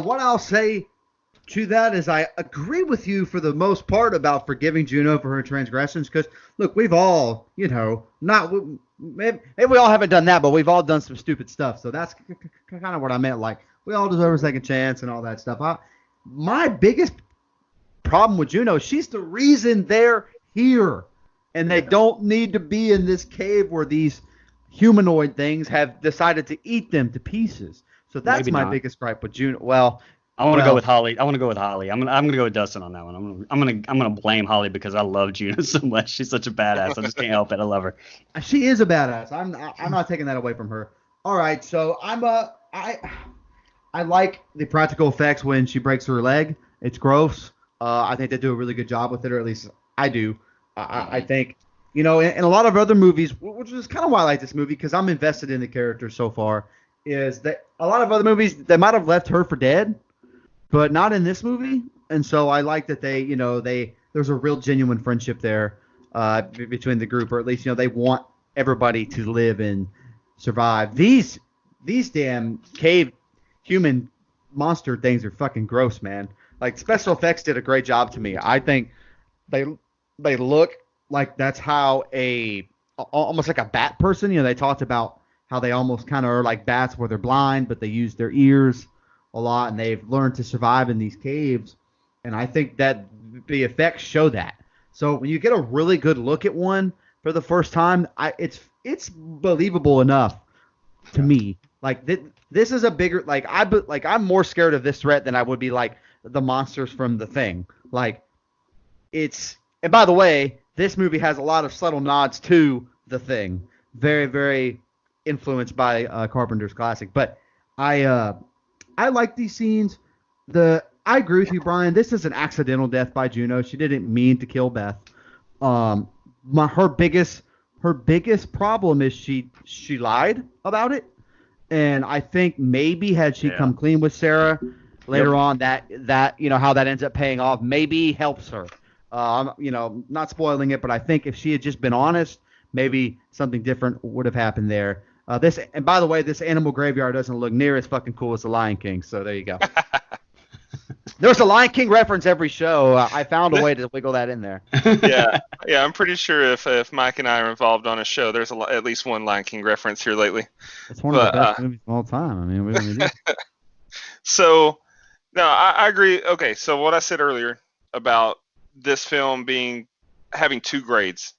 What I'll say to that is I agree with you for the most part about forgiving Juno for her transgressions. Because look, we've all, not maybe we all haven't done that, but we've all done some stupid stuff. So that's kind of what I meant. Like we all deserve a second chance and all that stuff. My biggest problem with Juno, she's the reason they're here, and they don't need to be in this cave where these humanoid things have decided to eat them to pieces. So that's Maybe my not. biggest gripe with Juno. Well, I want to well, go with Holly. I'm gonna go with Dustin on that one. I'm gonna blame Holly because I love Juno so much. She's such a badass. I just can't help it. I love her. She is a badass. I'm not taking that away from her. All right, so I like the practical effects when she breaks her leg. It's gross. I think they do a really good job with it, or at least I do. I think, in a lot of other movies, which is kind of why I like this movie, because I'm invested in the character so far, is that a lot of other movies, they might have left her for dead, but not in this movie. And so I like that there's a real genuine friendship there between the group, or at least, they want everybody to live and survive. These damn cave human monster things are fucking gross, man. Like, special effects did a great job to me. I think they look like that's how almost like a bat person. They talked about how they almost kind of are like bats where they're blind, but they use their ears a lot, and they've learned to survive in these caves. And I think that the effects show that. So when you get a really good look at one for the first time, it's believable enough to me. Like this is a bigger I'm more scared of this threat than I would be like the monsters from The Thing. Like and by the way, this movie has a lot of subtle nods to The Thing. Very, very influenced by Carpenter's classic. But I like these scenes. I agree with you, Brian. This is an accidental death by Juno. She didn't mean to kill Beth. Her biggest problem is she lied about it. And I think maybe had she come clean with Sarah later on, that how that ends up paying off maybe helps her. Not spoiling it, but I think if she had just been honest, maybe something different would have happened there. And by the way, this animal graveyard doesn't look near as fucking cool as the Lion King. So there you go. There's a Lion King reference every show. I found a way to wiggle that in there. Yeah. I'm pretty sure if Mike and I are involved on a show, there's at least one Lion King reference here lately. It's one of the best movies of all time. I mean, we really do. So, no, I agree. Okay, so what I said earlier about this film having two grades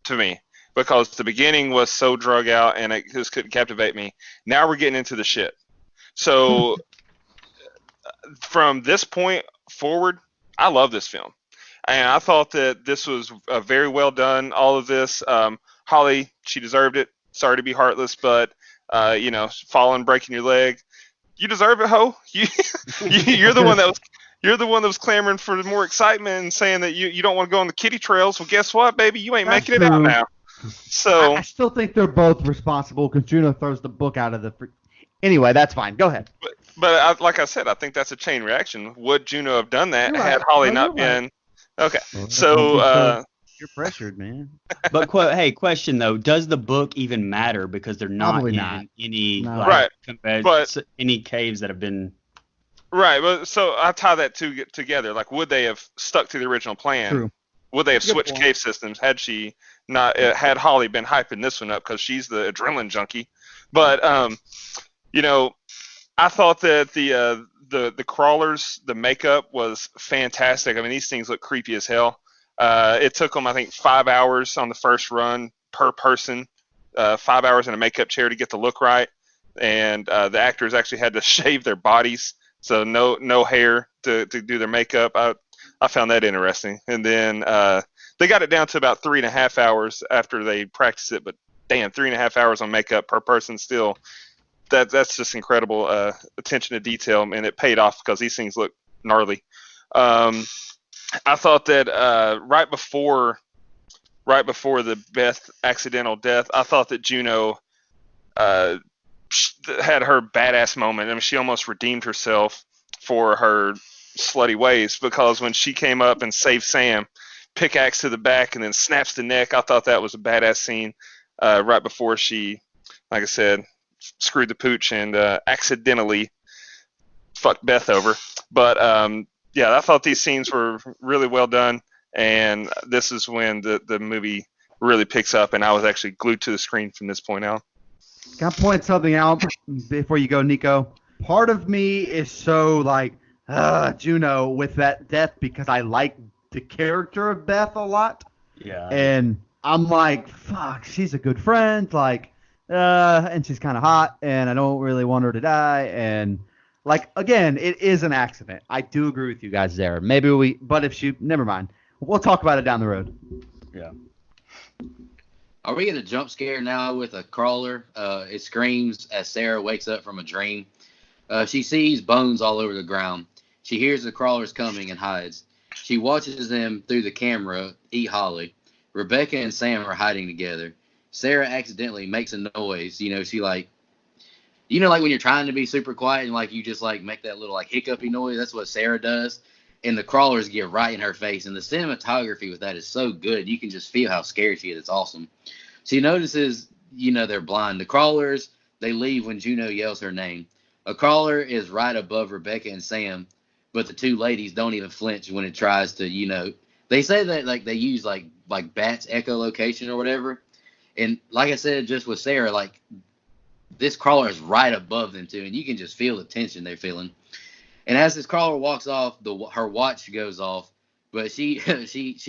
to me, because the beginning was so drug out and it just couldn't captivate me. Now we're getting into the shit. So from this point forward, I love this film. And I thought that this was very well done, all of this. Holly, she deserved it. Sorry to be heartless, but, falling, breaking your leg. You deserve it, ho. You're the one that was clamoring for more excitement and saying that you don't want to go on the kiddie trails. Well, guess what, baby? You ain't That's making it out true. now. So I still think they're both responsible because Juno throws the book out of the. Anyway, that's fine. Go ahead. But like I said, I think that's a chain reaction. Would Juno have done that You're had right. Holly No, not you're been? Okay, Well, so you're pressured, man. But question though, does the book even matter because they're not Probably in not. any No. Right, but- any caves that have been. right. But so I tie that together. Like, would they have stuck to the original plan? True. Would they have Good switched point. cave systems had she not had Holly been hyping this one up because she's the adrenaline junkie? But I thought that the crawlers, the makeup was fantastic. I mean, these things look creepy as hell. It took them, I think, 5 hours on the first run per person, 5 hours in a makeup chair to get the look right, and the actors actually had to shave their bodies, so no hair to do their makeup. I found that interesting. And then they got it down to about 3.5 hours after they practiced it, but damn, 3.5 hours on makeup per person still. That's just incredible attention to detail, and it paid off because these things look gnarly. I thought that right before the Beth accidental death, I thought that Juno had her badass moment. I mean, she almost redeemed herself for her slutty ways, because when she came up and saved Sam, pickaxe to the back and then snaps the neck, I thought that was a badass scene right before she, like I said, screwed the pooch and accidentally fucked Beth over. But yeah, I thought these scenes were really well done, and this is when the movie really picks up, and I was actually glued to the screen from this point out. Can I point something out before you go, Nico? Part of me is so like, Juno with that death because I like the character of Beth a lot. Yeah. And I'm like, fuck, she's a good friend, like, and she's kind of hot, and I don't really want her to die. And like, again, it is an accident. I do agree with you guys there. But if she, never mind. We'll talk about it down the road. Yeah. Are we getting a jump scare now with a crawler? It screams as Sarah wakes up from a dream. She sees bones all over the ground. She hears the crawlers coming and hides. She watches them through the camera eat Holly. Rebecca and Sam are hiding together. Sarah accidentally makes a noise. She like, like when you're trying to be super quiet and like you just like make that little like hiccupy noise. That's what Sarah does. And the crawlers get right in her face. And the cinematography with that is so good. You can just feel how scared she is. It's awesome. She notices, they're blind. The crawlers, they leave when Juno yells her name. A crawler is right above Rebecca and Sam, but the two ladies don't even flinch when it tries to, they say that like they use like bats echolocation or whatever. And like I said, just with Sarah, like this crawler is right above them too. And you can just feel the tension they're feeling. And as this crawler walks off, her watch goes off, but she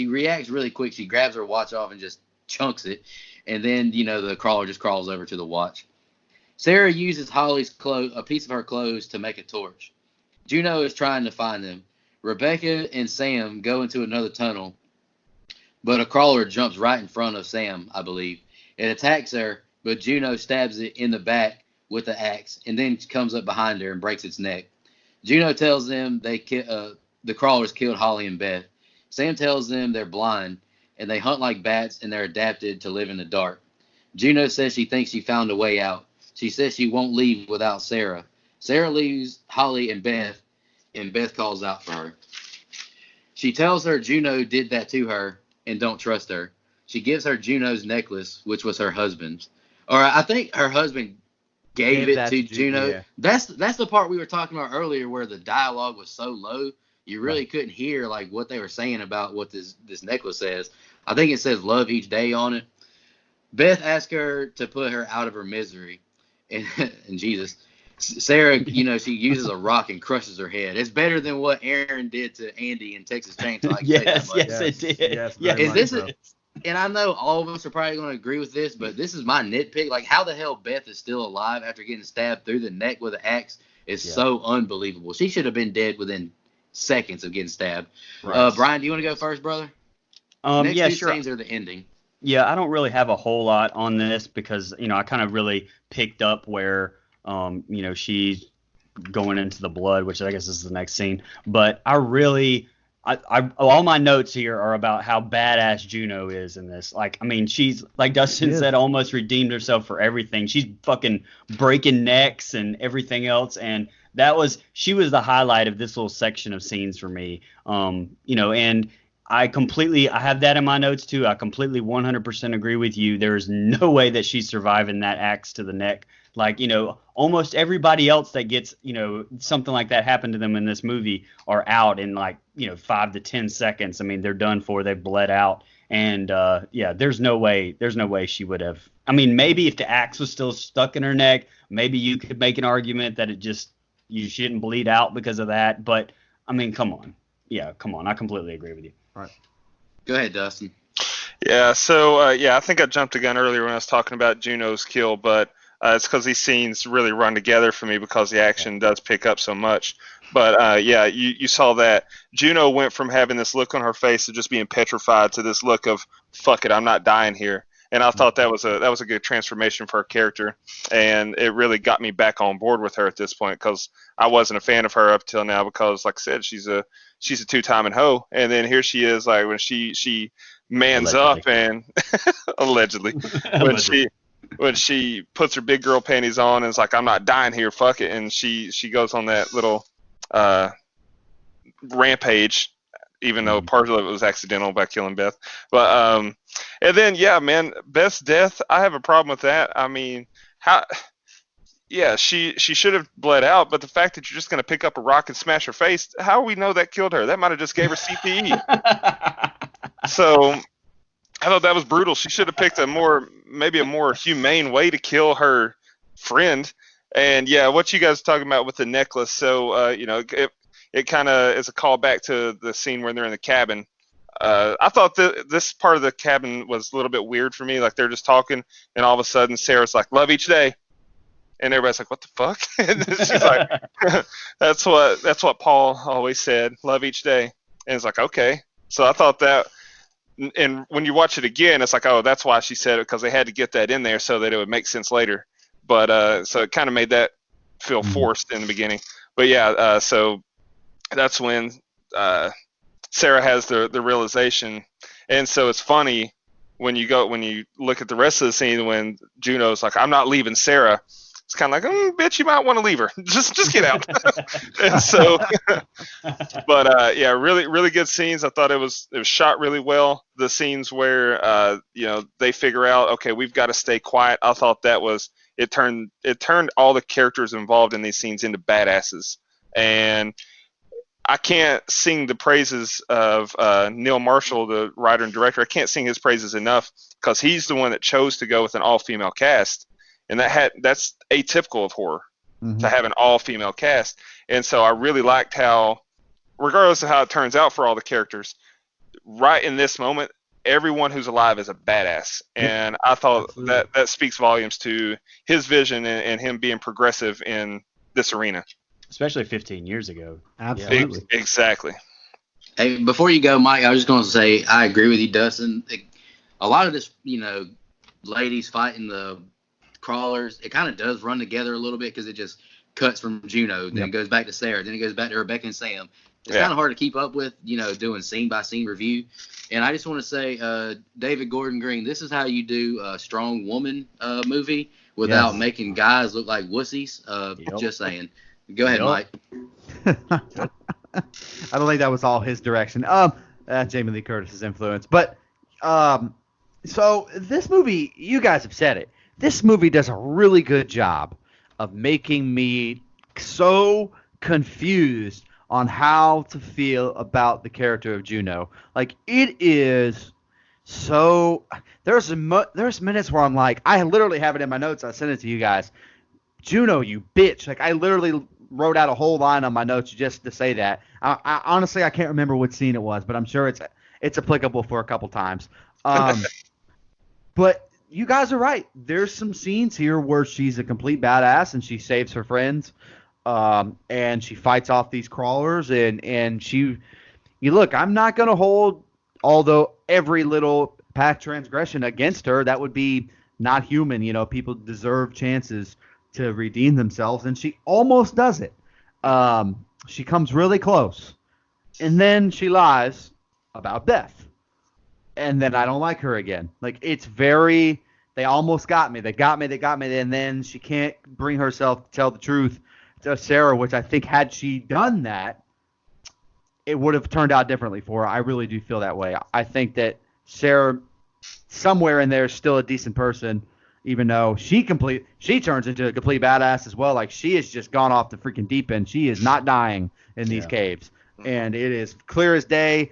reacts really quick. She grabs her watch off and just chunks it, and then the crawler just crawls over to the watch. Sarah uses Holly's a piece of her clothes to make a torch. Juno is trying to find them. Rebecca and Sam go into another tunnel, but a crawler jumps right in front of Sam, I believe. It attacks her, but Juno stabs it in the back with the axe, and then comes up behind her and breaks its neck. Juno tells them the crawlers killed Holly and Beth. Sam tells them they're blind, and they hunt like bats, and they're adapted to live in the dark. Juno says she thinks she found a way out. She says she won't leave without Sarah. Sarah leaves Holly and Beth calls out for her. She tells her Juno did that to her and don't trust her. She gives her Juno's necklace, which was her husband's. Or I think her husband gave it to Juno. Yeah. That's the part we were talking about earlier where the dialogue was so low you really couldn't hear like what they were saying about what this necklace says. I think it says love each day on it. Beth asks her to put her out of her misery. And Jesus, Sarah, she uses a rock and crushes her head. It's better than what Aaron did to Andy in Texas Chainsaw. Yes, it did. Yes, Yeah, very Is much this so. and I know all of us are probably going to agree with this, but this is my nitpick. Like, how the hell Beth is still alive after getting stabbed through the neck with an axe is so unbelievable. She should have been dead within seconds of getting stabbed. Right. Brian, do you want to go first, brother? Next Yeah, two sure. scenes are the ending. Yeah, I don't really have a whole lot on this because, I kind of really picked up where, she's going into the blood, which I guess is the next scene. But I all my notes here are about how badass Juno is in this. Like, I mean, she's, like Dustin said, almost redeemed herself for everything. She's fucking breaking necks and everything else. And she was the highlight of this little section of scenes for me. And I have that in my notes too. I completely 100% agree with you. There's no way that she's surviving that axe to the neck. Like, almost everybody else that gets, something like that happen to them in this movie are out in like, 5 to 10 seconds. I mean, they're done for. They've bled out. And there's no way she would have. I mean, maybe if the axe was still stuck in her neck, maybe you could make an argument that she didn't bleed out because of that. But I mean, come on. Yeah, come on. I completely agree with you. All right. Go ahead, Dustin. Yeah, so I think I jumped the gun earlier when I was talking about Juno's kill, but it's because these scenes really run together for me because the action does pick up so much. But you saw that Juno went from having this look on her face of just being petrified to this look of fuck it, I'm not dying here. and I thought that was a good transformation for her character, and it really got me back on board with her at this point because I wasn't a fan of her up till now because, like I said, she's a two-timing hoe, and then here she is like when she mans Allegedly. up and allegedly when she puts her big girl panties on and is like, I'm not dying here, fuck it, and she goes on that little rampage, even though part of it was accidental by killing Beth. But and then yeah, man, Beth's death, I have a problem with that. I mean, how? Yeah, she should have bled out, but the fact that you're just gonna pick up a rock and smash her face, how do we know that killed her? That might have just gave her CPE. So I thought that was brutal. She should have picked maybe a more humane way to kill her friend. And yeah, what you guys are talking about with the necklace. So it kind of is a callback to the scene where they're in the cabin. I thought this part of the cabin was a little bit weird for me. Like they're just talking, and all of a sudden Sarah's like, "Love each day," and everybody's like, "What the fuck?" And she's like, "That's what Paul always said. Love each day." And it's like, okay. So I thought that. And when you watch it again, it's like, oh, that's why she said it, because they had to get that in there so that it would make sense later. But so it kind of made that feel forced in the beginning. But yeah, so that's when Sarah has the realization, and so it's funny when you look at the rest of the scene when Juno's like, I'm not leaving Sarah. It's kind of like, bitch, you might want to leave her. just get out. And so, but yeah, really, really good scenes. I thought it was shot really well. The scenes where they figure out, okay, we've got to stay quiet. I thought that was it turned all the characters involved in these scenes into badasses. And I can't sing the praises of Neil Marshall, the writer and director. I can't sing his praises enough because he's the one that chose to go with an all-female cast. And that's atypical of horror, to have an all-female cast. And so I really liked how, regardless of how it turns out for all the characters, right in this moment, everyone who's alive is a badass. And I thought that speaks volumes to his vision and him being progressive in this arena. Especially 15 years ago. Absolutely. Exactly. Hey, before you go, Mike, I was just going to say I agree with you, Dustin. A lot of this, ladies fighting the crawlers, it kind of does run together a little bit because it just cuts from Juno, then it goes back to Sarah, then it goes back to Rebecca and Sam. It's kind of hard to keep up with, doing scene by scene review. And I just want to say, David Gordon Green, this is how you do a strong woman movie without making guys look like wussies. Just saying. Go ahead, Mike. I don't think that was all his direction. Jamie Lee Curtis's influence. But so this movie, you guys have said it. This movie does a really good job of making me so confused on how to feel about the character of Juno. Like, it is so – there's minutes where I'm like – I literally have it in my notes. I sent it to you guys. Juno, you bitch. Like, I literally wrote out a whole line on my notes just to say that. I honestly, I can't remember what scene it was, but I'm sure it's applicable for a couple times. But – you guys are right. There's some scenes here where she's a complete badass and she saves her friends, and she fights off these crawlers. And you look, I'm not going to hold, although every little path transgression against her, that would be not human. People deserve chances to redeem themselves, and she almost does it. She comes really close, and then she lies about Beth. And then I don't like her again. Like, it's very, they almost got me. They got me. And then she can't bring herself to tell the truth to Sarah, which I think had she done that, it would have turned out differently for her. I really do feel that way. I think that Sarah, somewhere in there, is still a decent person, even though she turns into a complete badass as well. Like, she has just gone off the freaking deep end. She is not dying in these caves. And it is clear as day.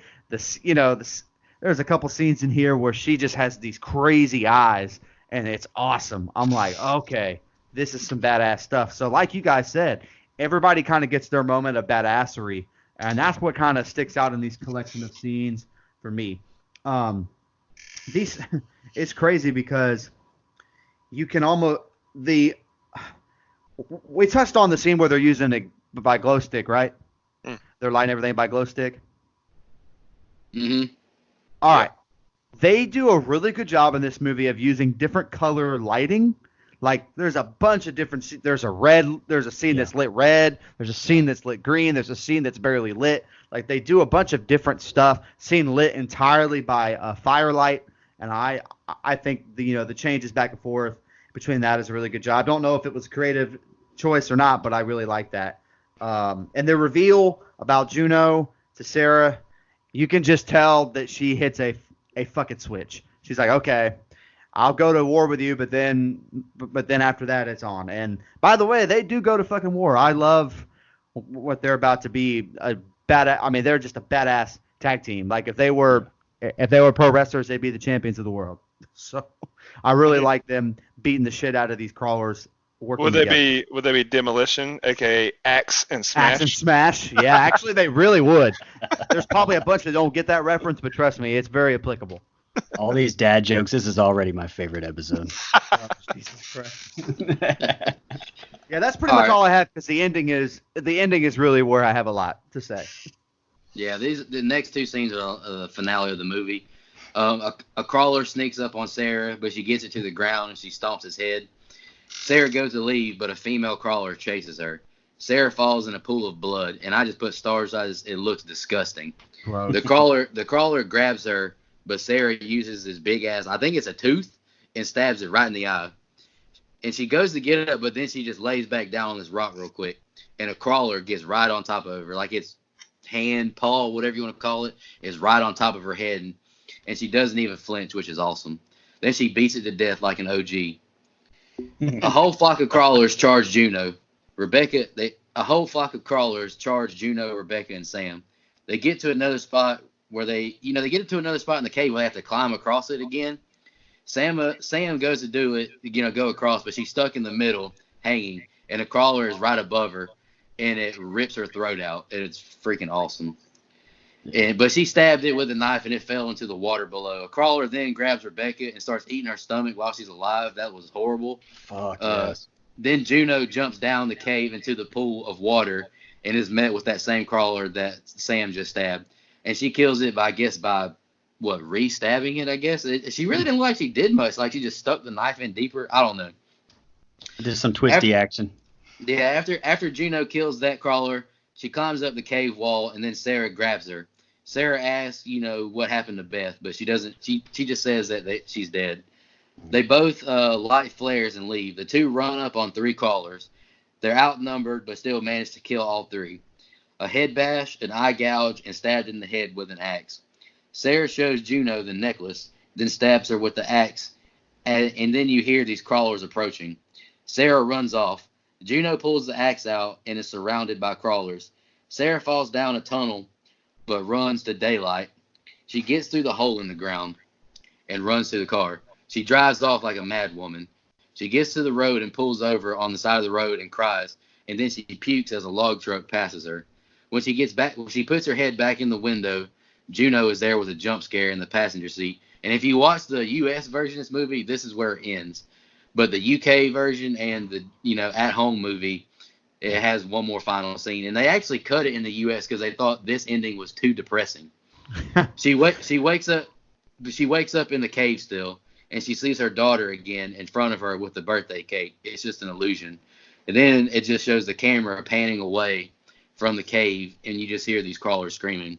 There's a couple scenes in here where she just has these crazy eyes, and it's awesome. I'm like, okay, this is some badass stuff. So like you guys said, everybody kind of gets their moment of badassery, and that's what kind of sticks out in these collection of scenes for me. It's crazy because you can almost we touched on the scene where they're using by glow stick, right? They're lighting everything by glow stick. Mm-hmm. All right. They do a really good job in this movie of using different color lighting. Like there's a bunch of different. There's a scene that's lit red. There's a scene that's lit green. There's a scene that's barely lit. Like they do a bunch of different stuff. Scene lit entirely by firelight, and I think the changes back and forth between that is a really good job. I don't know if it was a creative choice or not, but I really like that. And the reveal about Juno to Sarah, you can just tell that she hits a fucking switch. She's like, okay, I'll go to war with you, but then after that it's on. And by the way, they do go to fucking war. I love what they're about to be they're just a badass tag team. Like if they were pro wrestlers, they'd be the champions of the world. So I really like them beating the shit out of these crawlers. Would they be Demolition, aka Axe and Smash? Axe and Smash. Yeah, actually they really would. There's probably a bunch that don't get that reference, but trust me, it's very applicable. All these dad jokes. This is already my favorite episode. Oh, Jesus Christ. Yeah, that's pretty much all I have because the ending is really where I have a lot to say. Yeah, the next two scenes are the finale of the movie. A crawler sneaks up on Sarah, but she gets it to the ground and she stomps his head. Sarah goes to leave, but a female crawler chases her. Sarah falls in a pool of blood, and I just put stars as it looks disgusting. Gross. The crawler grabs her, but Sarah uses his big ass, I think it's a tooth, and stabs it right in the eye. And she goes to get it up, but then she just lays back down on this rock real quick, and a crawler gets right on top of her, like its hand, paw, whatever you want to call it, is right on top of her head, and she doesn't even flinch, which is awesome. Then she beats it to death like an OG. A whole flock of crawlers charge Juno. A whole flock of crawlers charge Juno, Rebecca, and Sam. They get to another spot where they get to another spot in the cave where they have to climb across it again. Sam goes to do it, go across, but she's stuck in the middle, hanging, and a crawler is right above her, and it rips her throat out, and it's freaking awesome. But she stabbed it with a knife, and it fell into the water below. A crawler then grabs Rebecca and starts eating her stomach while she's alive. That was horrible. Fuck yes. Then Juno jumps down the cave into the pool of water and is met with that same crawler that Sam just stabbed. And she kills it by re-stabbing it, I guess. She really didn't look like she did much. Like she just stuck the knife in deeper. I don't know. Just some twisty action. Yeah, after Juno kills that crawler, she climbs up the cave wall, and then Sarah grabs her. Sarah asks, what happened to Beth, but she doesn't. She just says that she's dead. They both light flares and leave. The two run up on three crawlers. They're outnumbered, but still manage to kill all three. A head bash, an eye gouge, and stabbed in the head with an axe. Sarah shows Juno the necklace, then stabs her with the axe, and then you hear these crawlers approaching. Sarah runs off. Juno pulls the axe out and is surrounded by crawlers. Sarah falls down a tunnel, but runs to daylight. She gets through the hole in the ground and runs to the car. She drives off like a mad woman. She gets to the road and pulls over on the side of the road and cries, and then she pukes as a log truck passes her. When she puts her head back in the window, Juno is there with a jump scare in the passenger seat. And if you watch the U.S. version of this movie, this is where it ends. But the U.K. version and the at-home movie, it has one more final scene. And they actually cut it in the U.S. because they thought this ending was too depressing. She wakes up in the cave still, and she sees her daughter again in front of her with the birthday cake. It's just an illusion. And then it just shows the camera panning away from the cave, and you just hear these crawlers screaming.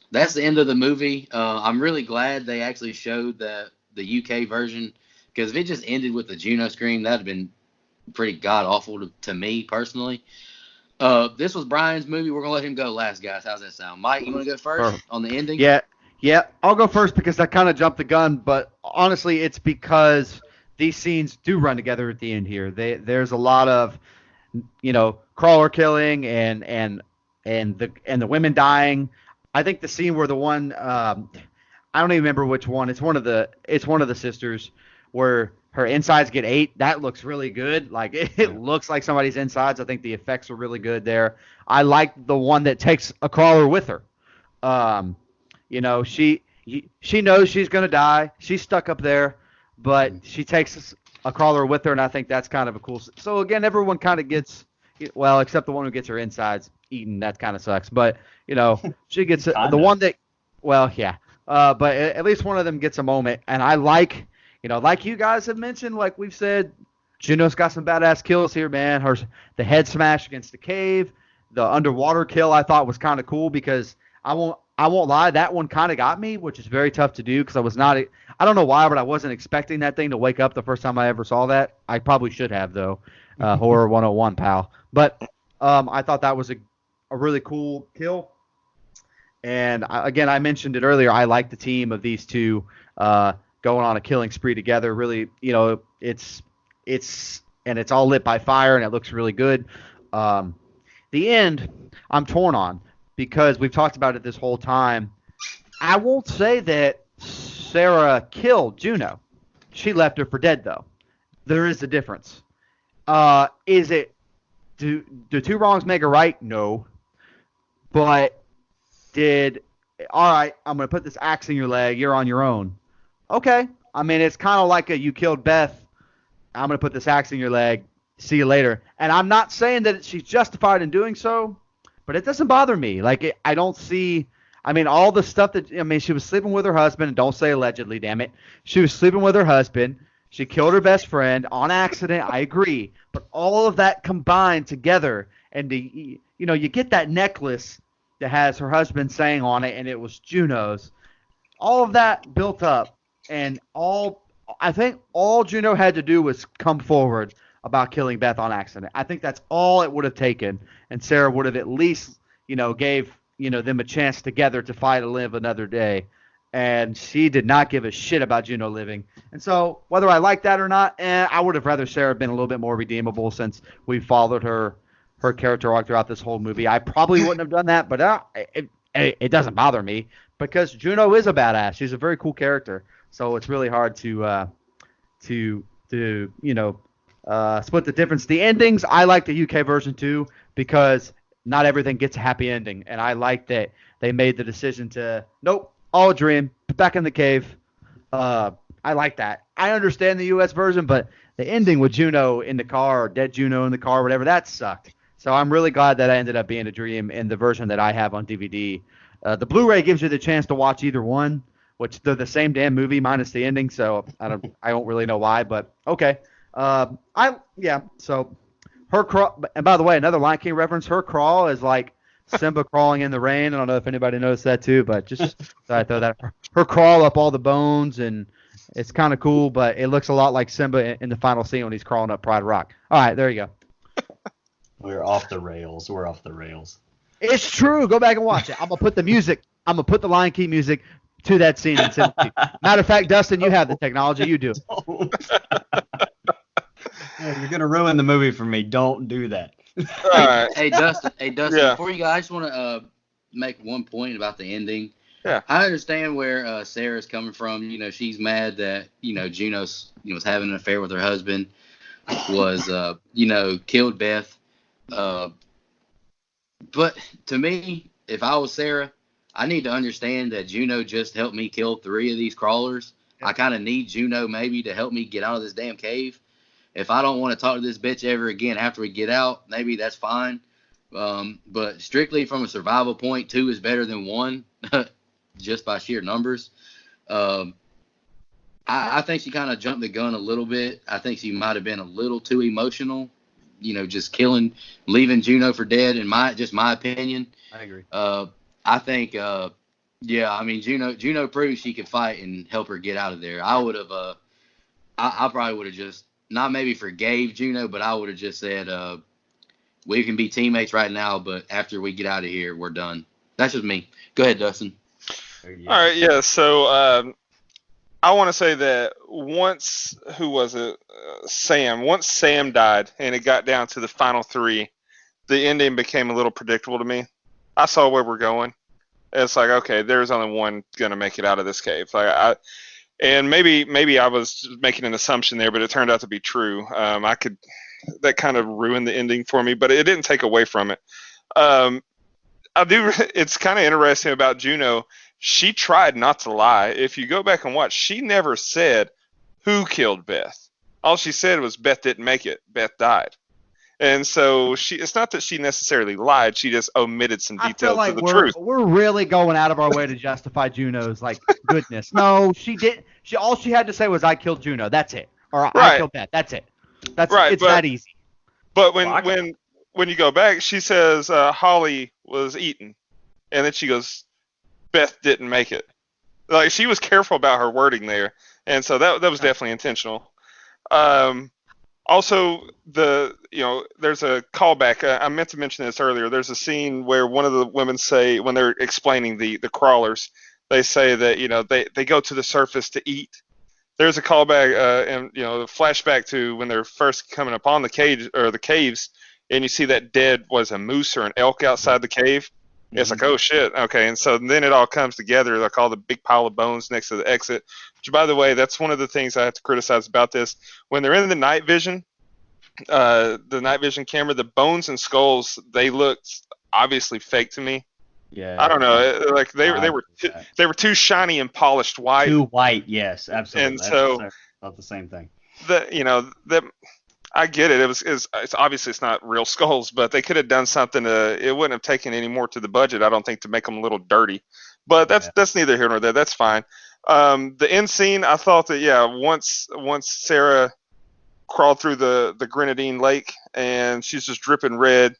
That's the end of the movie. I'm really glad they actually showed the UK version, because if it just ended with the Juno scream, that would have been pretty god-awful to me personally. This was Brian's movie. We're going to let him go last, guys. How's that sound? Mike, you want to go first on the ending? Yeah, I'll go first because I kind of jumped the gun, but honestly, it's because these scenes do run together at the end here. There's a lot of, crawler killing and the women dying. I think the scene where the one, I don't even remember which one. It's one of the sisters where her insides get ate. That looks really good. Like it looks like somebody's insides. I think the effects are really good there. I like the one that takes a crawler with her. She knows she's going to die. She's stuck up there, but she takes a crawler with her, and I think that's kind of a cool. So, again, everyone kind of gets, except the one who gets her insides eaten. That kind of sucks. But, she gets the one that, But at least one of them gets a moment. And I like, like you guys have mentioned, like we've said, Juno's got some badass kills here, man. The head smash against the cave, the underwater kill I thought was kind of cool because I won't lie, that one kind of got me, which is very tough to do because I don't know why, but I wasn't expecting that thing to wake up the first time I ever saw that. I probably should have though. Horror 101, pal. But I thought that was a really cool kill. And again, I mentioned it earlier. I like the team of these two going on a killing spree together. Really, it's all lit by fire, and it looks really good. The end, I'm torn on because we've talked about it this whole time. I won't say that Sarah killed Juno. She left her for dead, though. There is a difference. Is it do two wrongs make a right? No. But all right, I'm going to put this axe in your leg. You're on your own. Okay. I mean, it's kind of like you killed Beth. I'm going to put this axe in your leg. See you later. And I'm not saying that she's justified in doing so, but it doesn't bother me. Like, I don't see, all the stuff she was sleeping with her husband. And don't say allegedly, damn it. She was sleeping with her husband. She killed her best friend on accident. I agree. But all of that combined together, and you get that necklace that has her husband saying on it, and it was Juno's. All of that built up, and I think all Juno had to do was come forward about killing Beth on accident. I think that's all it would have taken, and Sarah would have at least, gave them a chance together to fight to live another day. And she did not give a shit about Juno living. And so, whether I like that or not, I would have rather Sarah been a little bit more redeemable since we followed her character arc throughout this whole movie. I probably wouldn't have done that, but it doesn't bother me because Juno is a badass. She's a very cool character, so it's really hard to split the difference. The endings, I like the UK version too because not everything gets a happy ending, and I like that they made the decision to nope, all a dream, back in the cave. I like that. I understand the US version, but the ending with Juno in the car or dead Juno in the car, whatever, that sucked. So I'm really glad that I ended up being a dream in the version that I have on DVD. The Blu-ray gives you the chance to watch either one, which they're the same damn movie minus the ending. So I don't really know why, but okay. So her crawl, and by the way, another Lion King reference. Her crawl is like Simba crawling in the rain. I don't know if anybody noticed that too, but just thought I'd throw that. Her crawl up all the bones, and it's kind of cool, but it looks a lot like Simba in the final scene when he's crawling up Pride Rock. All right, there you go. We're off the rails. It's true. Go back and watch it. I'm gonna put the Lion King music to that scene. Matter of fact, Dustin, you have the technology. You do. You're gonna ruin the movie for me. Don't do that. All right. Hey Dustin, Yeah. before you go, I just want to make one point about the ending. Yeah. I understand where Sarah's coming from. She's mad that Juno's was having an affair with her husband, was killed Beth. But to me, if I was Sarah, I need to understand that Juno just helped me kill 3 of these crawlers. Yeah. I kind of need Juno maybe to help me get out of this damn cave. If I don't want to talk to this bitch ever again after we get out, maybe that's fine. But strictly from a survival point, 2 is better than 1, just by sheer numbers. I think she kind of jumped the gun a little bit. I think she might have been a little too emotional, just leaving Juno for dead, in my opinion. I agree. I think, Juno proved she could fight and help her get out of there. I would have, I probably would have just, not maybe forgave Juno, but I would have just said, we can be teammates right now, but after we get out of here, we're done. That's just me. Go ahead, Dustin. All right, yeah. So I want to say that once Sam died and it got down to the final 3, the ending became a little predictable to me. I saw where we're going. It's like, okay, there's only one gonna make it out of this cave. And maybe I was making an assumption there, but it turned out to be true. That kind of ruined the ending for me, but it didn't take away from it. It's kind of interesting about Juno. She tried not to lie. If you go back and watch, she never said who killed Beth. All she said was Beth didn't make it. Beth died. And so it's not that she necessarily lied, she just omitted some I feel details like of the truth. we're really going out of our way to justify Juno's like goodness. No, she did. All she had to say was I killed Juno. That's it. Or I Right. killed Beth. That's it. Right, It's that easy. But Well, when you go back, she says Holly was eaten, and then she goes, Beth didn't make it. Like, she was careful about her wording there, and so that was definitely intentional. Also, there's a callback. I meant to mention this earlier. There's a scene where one of the women say, when they're explaining the crawlers, they say that they go to the surface to eat. There's a callback and the flashback to when they're first coming upon the cage or the caves, and you see that dead was a moose or an elk outside the cave. It's like, oh shit, okay. And so then it all comes together, like all the big pile of bones next to the exit. Which, by the way, that's one of the things I have to criticize about this. When they're in the night vision camera, the bones and skulls, they looked obviously fake to me. Yeah. I don't know, like they were too shiny and polished white. Too white, yes, absolutely. And so about the same thing. I get it. It's obviously it's not real skulls, but they could have done something it wouldn't have taken any more to the budget, I don't think, to make them a little dirty. But that's neither here nor there. That's fine. The end scene, I thought that once Sarah crawled through the Grenadine Lake and she's just dripping red,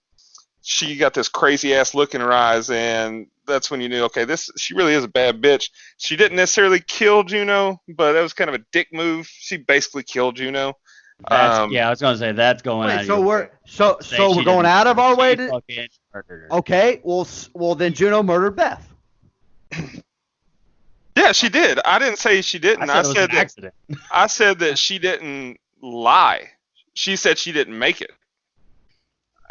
she got this crazy ass look in her eyes, and that's when you knew, okay, she really is a bad bitch. She didn't necessarily kill Juno, but that was kind of a dick move. She basically killed Juno. I was gonna say that's going. Wait, out so of we're your we're going out of our way to. Fucking murdered her. Okay, well then Juno murdered Beth. Yeah, she did. I didn't say she didn't. I said it was an accident. I said that she didn't lie. She said she didn't make it,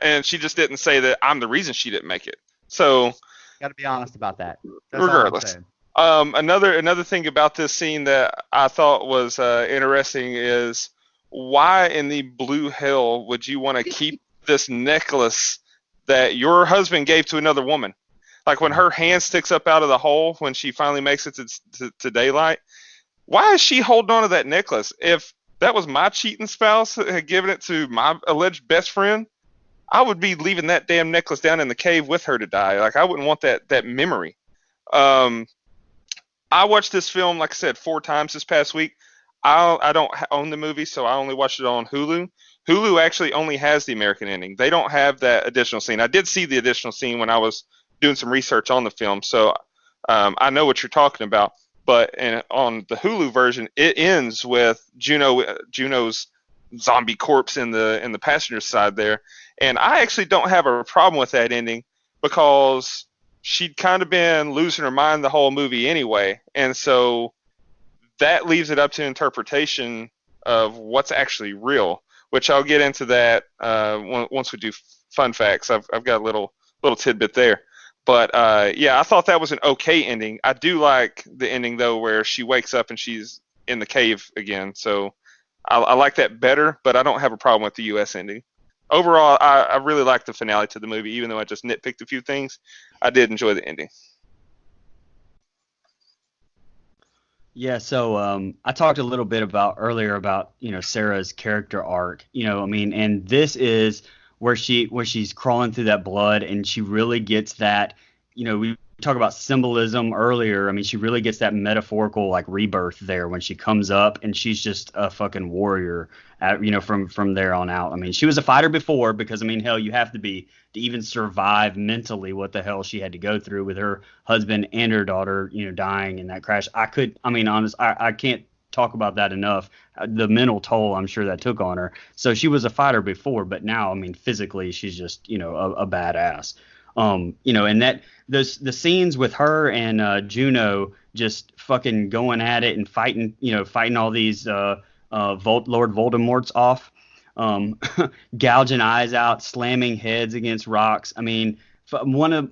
and she just didn't say that I'm the reason she didn't make it. So, got to be honest about that. That's regardless. all I'm saying. Another thing about this scene that I thought was interesting is, why in the blue hell would you want to keep this necklace that your husband gave to another woman? Like, when her hand sticks up out of the hole when she finally makes it to daylight, why is she holding on to that necklace? If that was my cheating spouse that had given it to my alleged best friend, I would be leaving that damn necklace down in the cave with her to die. Like, I wouldn't want that memory. I watched this film, like I said, 4 times this past week. I don't own the movie, so I only watched it on Hulu. Hulu actually only has the American ending. They don't have that additional scene. I did see the additional scene when I was doing some research on the film, so I know what you're talking about. But on the Hulu version, it ends with Juno's zombie corpse in the passenger side there, and I actually don't have a problem with that ending because she'd kind of been losing her mind the whole movie anyway, and so that leaves it up to interpretation of what's actually real, which I'll get into that once we do fun facts. I've got a little tidbit there. But I thought that was an okay ending. I do like the ending, though, where she wakes up and she's in the cave again. So I like that better, but I don't have a problem with the U.S. ending. Overall, I really like the finale to the movie, even though I just nitpicked a few things. I did enjoy the ending. Yeah, so I talked a little bit earlier about Sarah's character arc, and this is where she's crawling through that blood, and she really gets that, we talk about symbolism earlier. I mean, she really gets that metaphorical like rebirth there when she comes up, and she's just a fucking warrior, from there on out. I mean, she was a fighter before because, hell, you have to be to even survive mentally what the hell she had to go through with her husband and her daughter, dying in that crash. I can't talk about that enough. The mental toll I'm sure that took on her. So she was a fighter before, but now, physically she's just, a badass. And that the scenes with her and Juno just fucking going at it and fighting all these Lord Voldemorts off, gouging eyes out, slamming heads against rocks. Spoiler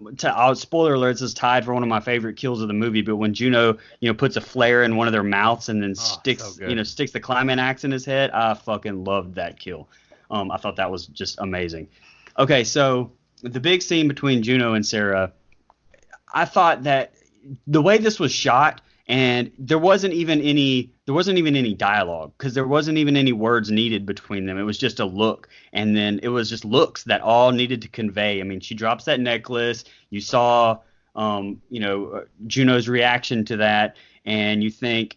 alerts, is tied for one of my favorite kills of the movie. But when Juno, puts a flare in one of their mouths and then sticks the climbing axe in his head, I fucking loved that kill. I thought that was just amazing. Okay, so the big scene between Juno and Sarah, I thought that the way this was shot And there wasn't even any dialogue because there wasn't even any words needed between them. It was just a look, and then it was just looks that all needed to convey. I mean, she drops that necklace. You saw, Juno's reaction to that, and you think,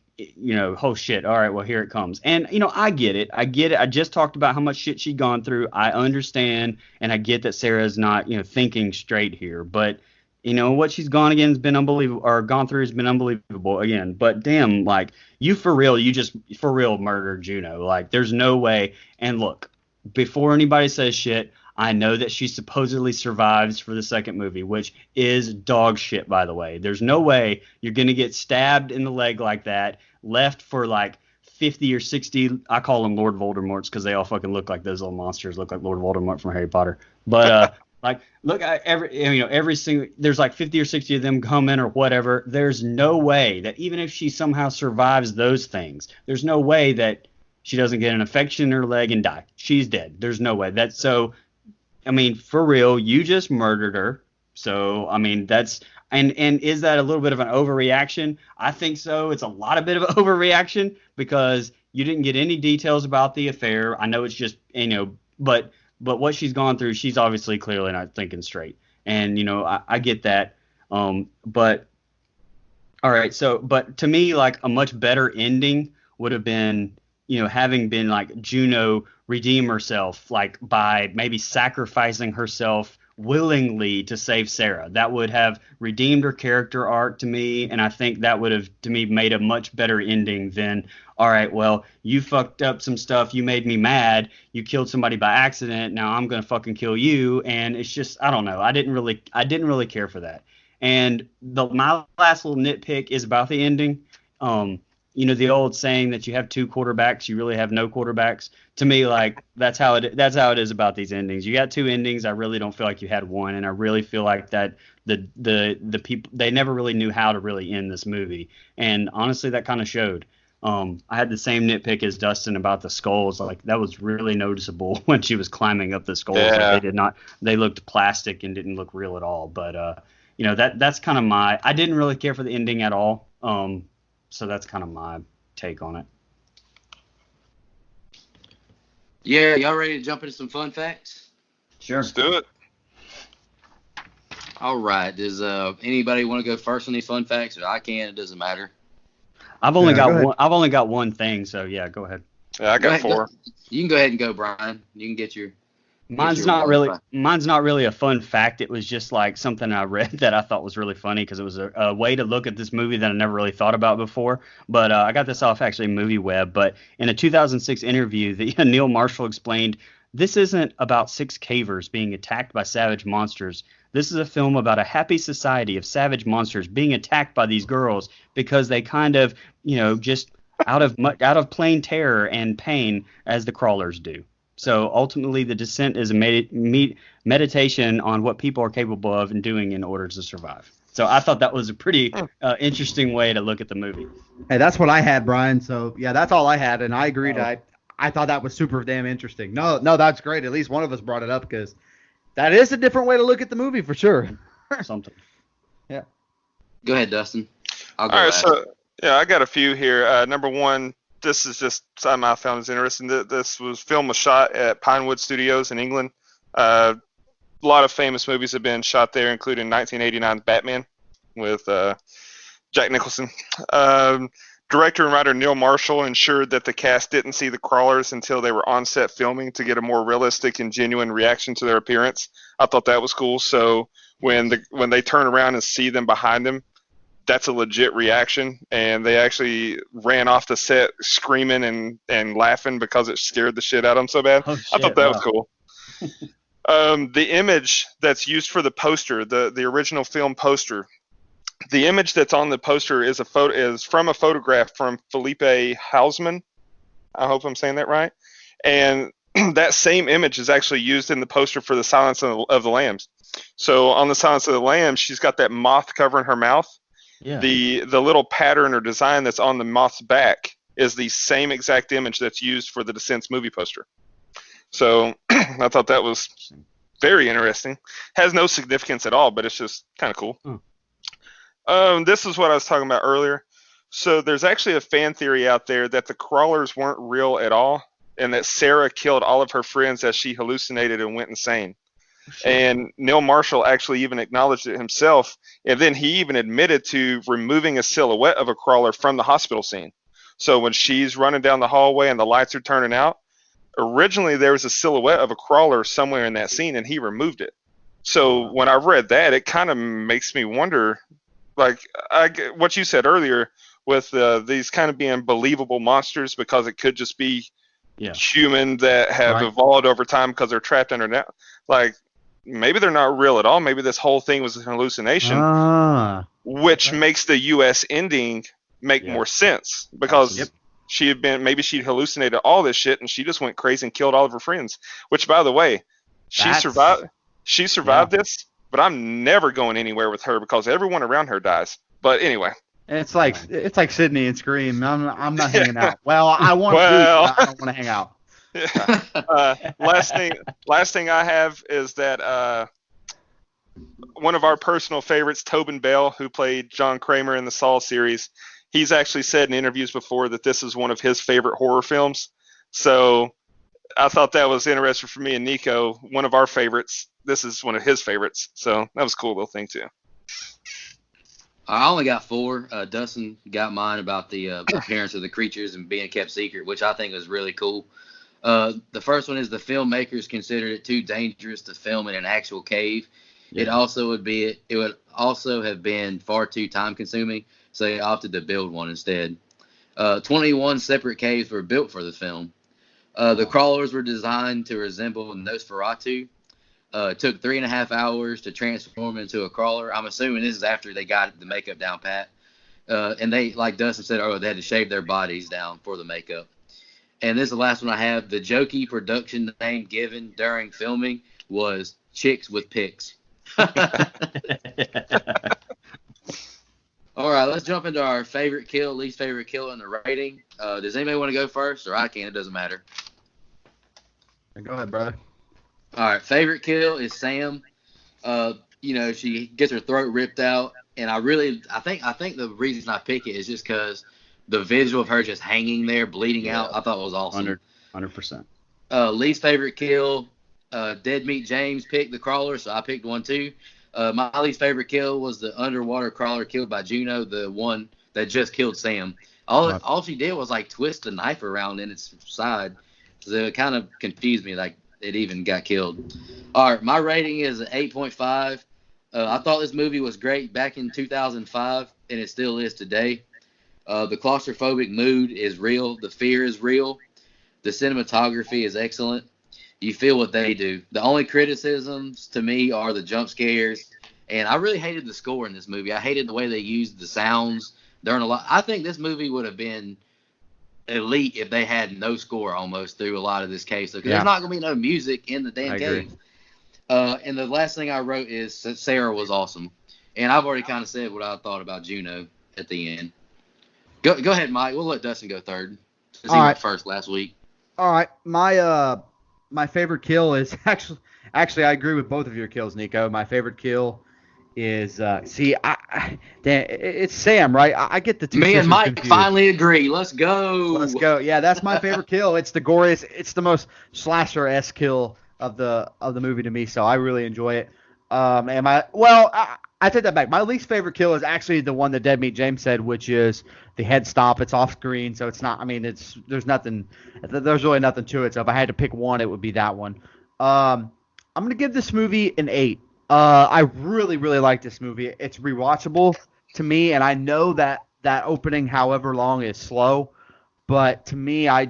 oh shit, all right, well here it comes. And I get it. I just talked about how much shit she'd gone through. I understand, and I get that Sarah's not thinking straight here, but what she's gone again has been unbelievable, or gone through has been unbelievable again. But damn, like, you just for real murdered Juno. Like, there's no way. And look, before anybody says shit, I know that she supposedly survives for the second movie, which is dog shit, by the way. There's no way you're gonna get stabbed in the leg like that, left for like 50 or 60. I call them Lord Voldemorts because they all fucking look like those little monsters, look like Lord Voldemort from Harry Potter. But like, look, every single, there's like 50 or 60 of them coming or whatever. There's no way that even if she somehow survives those things, there's no way that she doesn't get an infection in her leg and die. She's dead. There's no way. That's so, I mean, for real, you just murdered her. So, I mean, and is that a little bit of an overreaction? I think so. It's a lot of bit of an overreaction because you didn't get any details about the affair. I know it's just, but what she's gone through, she's obviously clearly not thinking straight. And, I get that. But all right. So, but to me, like, a much better ending would have been, having been like Juno redeem herself, like by maybe sacrificing herself willingly to save Sarah. That would have redeemed her character arc to me, and I think that would have, to me, made a much better ending than, all right, well, you fucked up some stuff, you made me mad, you killed somebody by accident, now I'm gonna fucking kill you. And it's just, I don't know, I didn't really care for that. And my last little nitpick is about the ending. The old saying that you have two quarterbacks, you really have no quarterbacks. To me, like, that's how it is about these endings. You got two endings. I really don't feel like you had one, and I really feel like that the people, they never really knew how to really end this movie. And honestly, that kind of showed. I had the same nitpick as Dustin about the skulls. Like, that was really noticeable when she was climbing up the skulls. Yeah. Like, they looked plastic and didn't look real at all. But that's kind of I didn't really care for the ending at all. So that's kind of my take on it. Yeah, y'all ready to jump into some fun facts? Sure. Let's do it. All right. Does anybody want to go first on these fun facts? Or I can. It doesn't matter. I've only go ahead. got one thing, so yeah, go ahead. Yeah, I got Go ahead, four. You can go ahead and go, Brian. You can get your. Mine's not really a fun fact. It was just like something I read that I thought was really funny because it was a way to look at this movie that I never really thought about before. But I got this off actually MovieWeb. But in a 2006 interview, Neil Marshall explained, "This isn't about six cavers being attacked by savage monsters. This is a film about a happy society of savage monsters being attacked by these girls because they kind of, just out of plain terror and pain, as the crawlers do. So ultimately, the descent is a meditation on what people are capable of and doing in order to survive." So I thought that was a pretty interesting way to look at the movie. Hey, that's what I had, Brian. So yeah, that's all I had, and I agreed. I thought that was super damn interesting. No, that's great. At least one of us brought it up because that is a different way to look at the movie for sure. Something. Yeah. Go ahead, Dustin. I'll go All right, last. so yeah, I got a few here. Number one, this is just something I found is interesting. This film was shot at Pinewood Studios in England. A lot of famous movies have been shot there, including 1989's Batman with Jack Nicholson. Director and writer Neil Marshall ensured that the cast didn't see the crawlers until they were on set filming to get a more realistic and genuine reaction to their appearance. I thought that was cool. So when they turn around and see them behind them, that's a legit reaction, and they actually ran off the set screaming and laughing because it scared the shit out of them so bad. Oh, I thought shit, that wow. was cool. The image that's used for the poster, the original film poster, the image that's on the poster is from a photograph from Felipe Hausman. I hope I'm saying that right. And that same image is actually used in the poster for the Silence of the Lambs. So on the Silence of the Lambs, she's got that moth covering her mouth. Yeah. The little pattern or design that's on the moth's back is the same exact image that's used for the Descent's movie poster. So I thought that was very interesting. Has no significance at all, but it's just kind of cool. This is what I was talking about earlier. So there's actually a fan theory out there that the crawlers weren't real at all, and that Sarah killed all of her friends as she hallucinated and went insane. And Neil Marshall actually even acknowledged it himself, and then he even admitted to removing a silhouette of a crawler from the hospital scene. So when she's running down the hallway and the lights are turning out, originally there was a silhouette of a crawler somewhere in that scene, and he removed it. So when I read that, it kind of makes me wonder, like what you said earlier, with these kind of being believable monsters because it could just be human that have evolved over time because they're trapped under that. Like maybe they're not real at all. Maybe this whole thing was an hallucination, which makes the U.S. ending make more sense because she'd hallucinated all this shit and she just went crazy and killed all of her friends. Which, by the way, she survived. She survived this, but I'm never going anywhere with her because everyone around her dies. But anyway. It's like Sydney and Scream. I'm not hanging out. Well, I want to, but I don't want to hang out. Last thing I have is that one of our personal favorites, Tobin Bell, who played John Kramer in the Saw series, he's actually said in interviews before that this is one of his favorite horror films. So I thought that was interesting for me and Nico. One of our favorites. This is one of his favorites. So that was a cool little thing too. I only got 4. Dustin got mine about the appearance of the creatures and being kept secret, which I think was really cool. The first one is the filmmakers considered it too dangerous to film in an actual cave. Yeah. It would also have been far too time consuming, so they opted to build one instead. 21 separate caves were built for the film. The crawlers were designed to resemble Nosferatu. It took 3.5 hours to transform into a crawler. I'm assuming this is after they got the makeup down pat. And they, like Dustin said earlier, they had to shave their bodies down for the makeup. And this is the last one I have. The jokey production name given during filming was Chicks with Picks. All right, let's jump into our favorite kill, least favorite kill, and the rating. Does anybody want to go first? Or I can. It doesn't matter. Go ahead, brother. All right, favorite kill is Sam. She gets her throat ripped out, and I think the reason I pick it is just because the visual of her just hanging there, bleeding out, I thought was awesome. 100%. Least favorite kill, Dead Meat James picked the crawler, so I picked one too. My least favorite kill was the underwater crawler killed by Juno, the one that just killed Sam. All she did was like twist the knife around in its side, so it kind of confused me. Like it even got killed. All right, my rating is an 8.5. I thought this movie was great back in 2005, and it still is today. The claustrophobic mood is real. The fear is real. The cinematography is excellent. You feel what they do. The only criticisms to me are the jump scares, and I really hated the score in this movie. I hated the way they used the sounds during a lot. I think this movie would have been elite if they had no score almost through a lot of this case. Because there's not going to be no music in the damn cave. And the last thing I wrote is Sarah was awesome. And I've already kind of said what I thought about Juno at the end. Go ahead, Mike. We'll let Dustin go third. Since he went first last week. All right. My favorite kill is actually I agree with both of your kills, Nico. My favorite kill is it's Sam, right? I get the two. Me and Mike confused. Finally agree. Let's go. Yeah, that's my favorite kill. It's the goriest. It's the most slasher-esque kill of the movie to me. So I really enjoy it. I take that back. My least favorite kill is actually the one that Dead Meat James said, which is the head stomp. It's off screen, so it's not. I mean, there's really nothing to it. So if I had to pick one, it would be that one. I'm gonna give this movie an 8. I really, really like this movie. It's rewatchable to me, and I know that opening, however long, is slow, but to me, I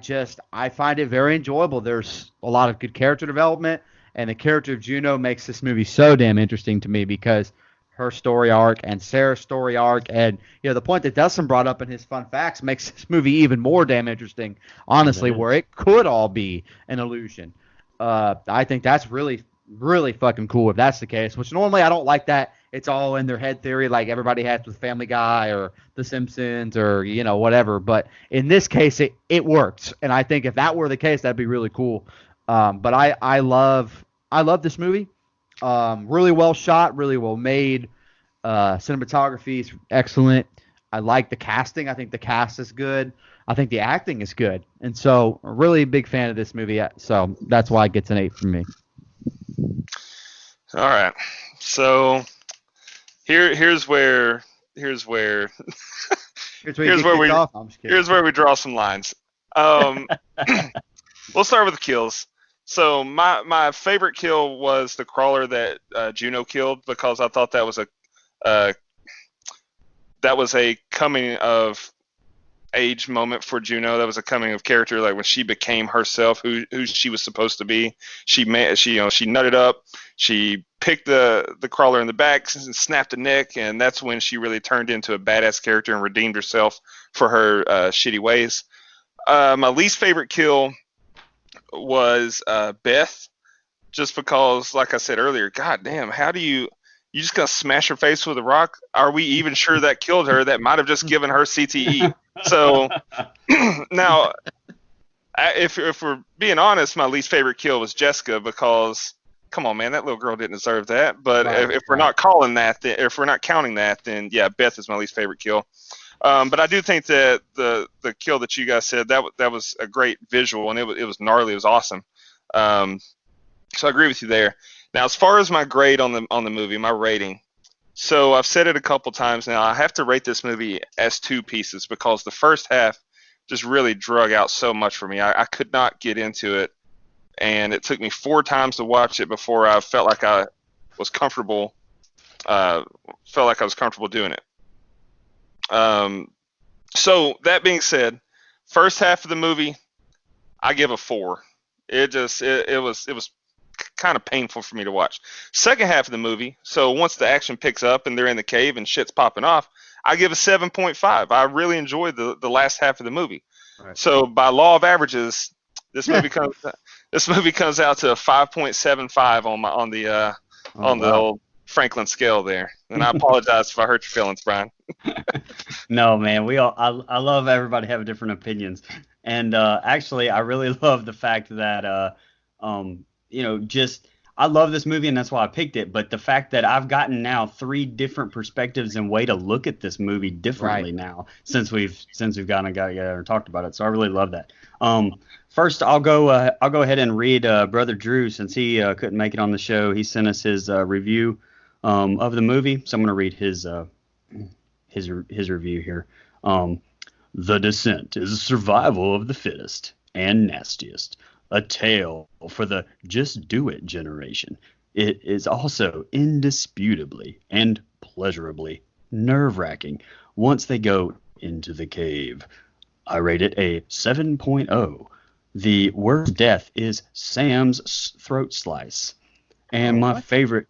find it very enjoyable. There's a lot of good character development, and the character of Juno makes this movie so damn interesting to me because her story arc and Sarah's story arc, and the point that Dustin brought up in his fun facts makes this movie even more damn interesting. Honestly, where it could all be an illusion. I think that's really, really fucking cool if that's the case. Which normally I don't like that. It's all in their head theory, like everybody has with Family Guy or The Simpsons or whatever. But in this case, it works, and I think if that were the case, that'd be really cool. But I love this movie. Really well shot, really well made. Cinematography is excellent. I like the casting. I think the cast is good. I think the acting is good. And so, a really big fan of this movie. So that's why it gets an 8 from me. All right. So here's where Here's where you here's get where kicked we off. I'm just kidding. here's where we draw some lines. We'll start with the kills. So my favorite kill was the crawler that Juno killed, because I thought that was uh, a coming of age moment for Juno. That was a coming of character, like when she became herself, who she was supposed to be. She nutted up. She picked the crawler in the back and snapped the neck, and that's when she really turned into a badass character and redeemed herself for her shitty ways. My least favorite kill was Beth, just because, like I said earlier, god damn, how do you just gonna smash her face with a rock? Are we even sure that killed her? That might have just given her CTE. So now, if we're being honest, my least favorite kill was Jessica, because come on, man, that little girl didn't deserve that. But if we're not calling that, if we're not counting that, then yeah, Beth is my least favorite kill. But I do think that the kill that you guys said, that was a great visual, and it was gnarly. It was awesome. So I agree with you there. Now, as far as my grade on the movie, my rating. So I've said it a couple times now. I have to rate this movie as two pieces, because the first half just really drug out so much for me. I could not get into it, and it took me 4 times to watch it before I felt like I was comfortable. Doing it. So that being said, first half of the movie, I give a 4. It was kind of painful for me to watch. Second half of the movie, so once the action picks up and they're in the cave and shit's popping off, I give a 7.5. I really enjoyed the last half of the movie. Right. So by law of averages, this movie comes out to a 5.75 on the old Franklin scale there. And I apologize if I hurt your feelings, Brian. No, man, I love everybody having different opinions. And actually, I really love the fact that I love this movie, and that's why I picked it. But the fact that I've gotten now 3 different perspectives and way to look at this movie differently now since we've got together and talked about it. So I really love that. First, I'll go ahead and read Brother Drew, since he couldn't make it on the show. He sent us his review of the movie, so I'm going to read his review here. The Descent is a survival of the fittest and nastiest. A tale for the just do it generation. It is also indisputably and pleasurably nerve-wracking once they go into the cave. I rate it a 7.0. The worst death is Sam's throat slice. And my favorite